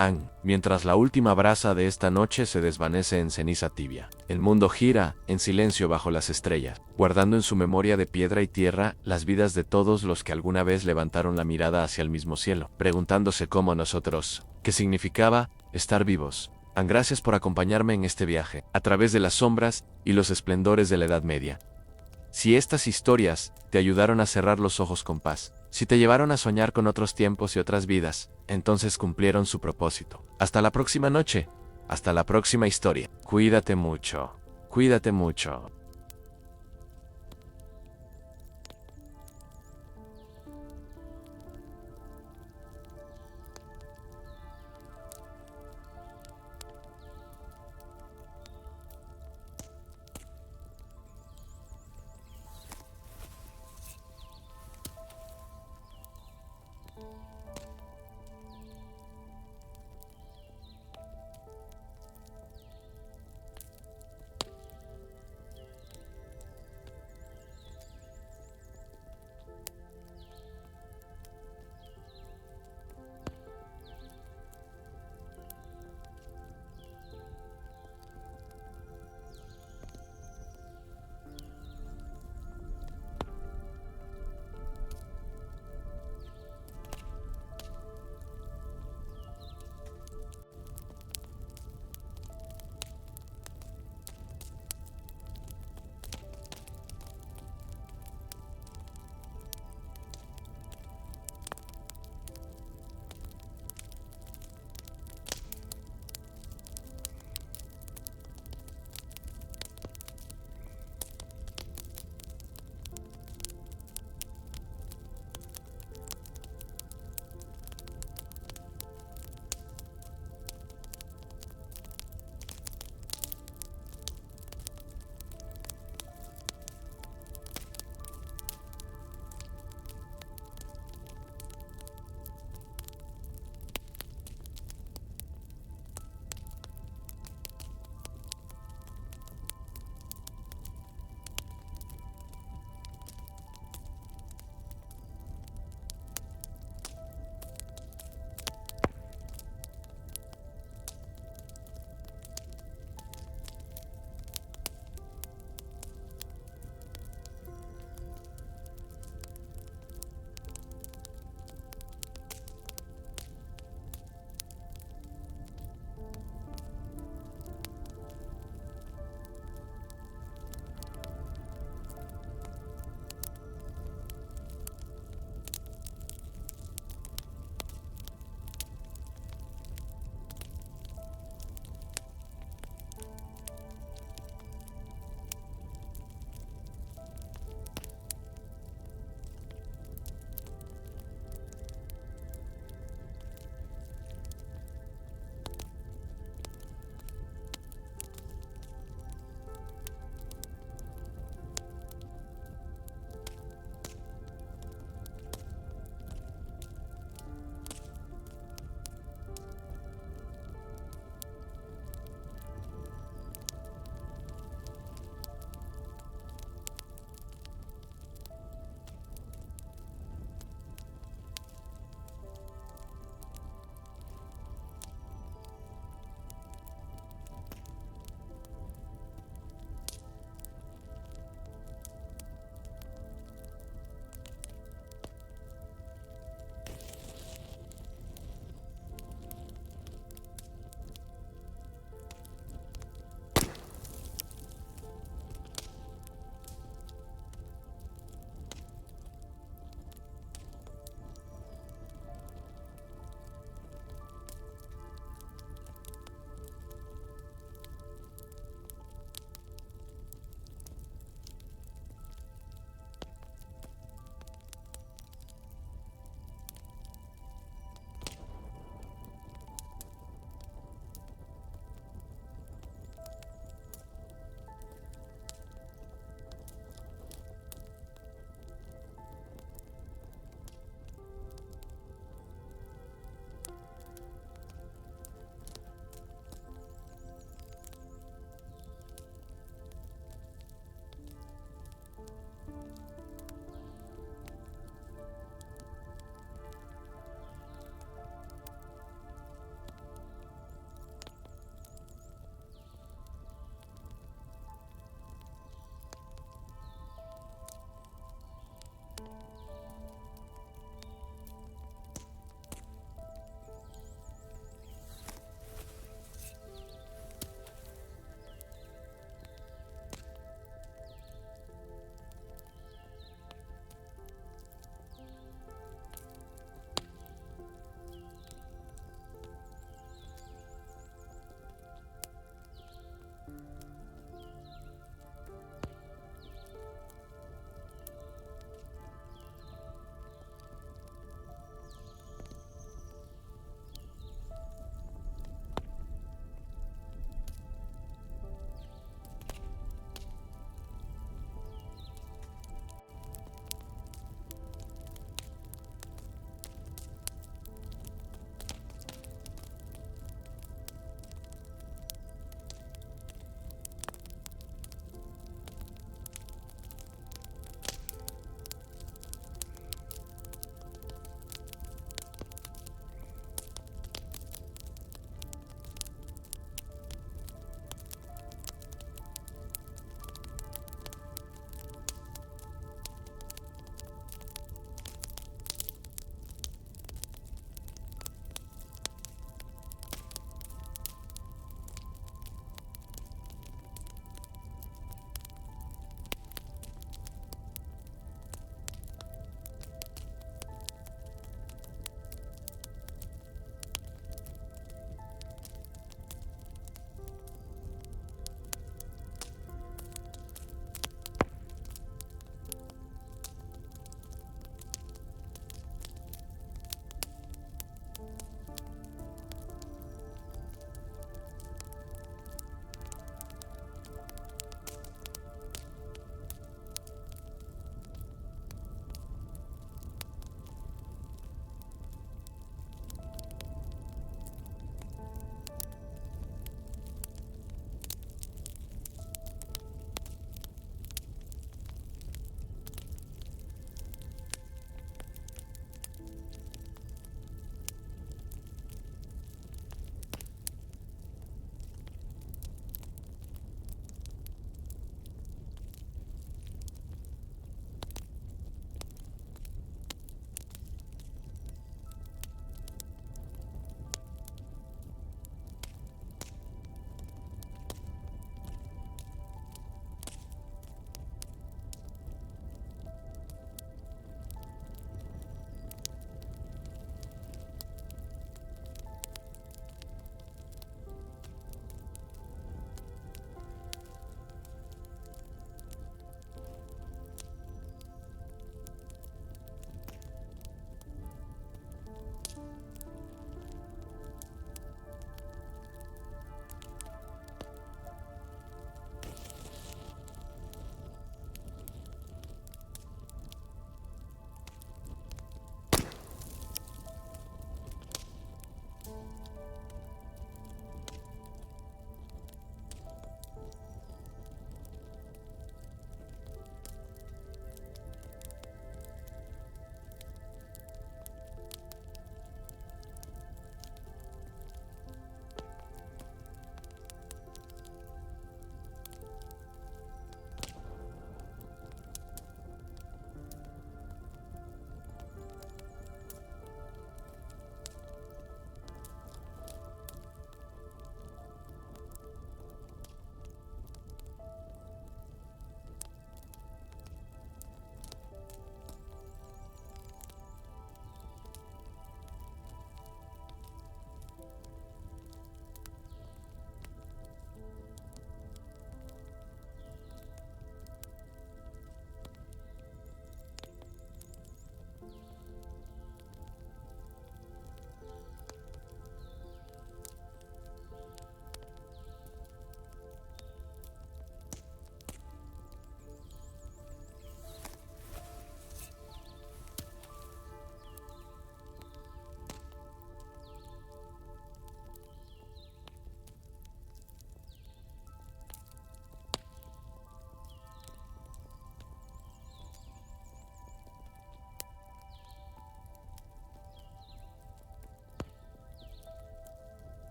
Mientras la última brasa de esta noche se desvanece en ceniza tibia, el mundo gira en silencio bajo las estrellas, guardando en su memoria de piedra y tierra las vidas de todos los que alguna vez levantaron la mirada hacia el mismo cielo, preguntándose cómo nosotros, qué significaba estar vivos. Gracias por acompañarme en este viaje, a través de las sombras y los esplendores de la Edad Media. Si estas historias te ayudaron a cerrar los ojos con paz, si te llevaron a soñar con otros tiempos y otras vidas, entonces cumplieron su propósito. Hasta la próxima noche, hasta la próxima historia. Cuídate mucho, cuídate mucho.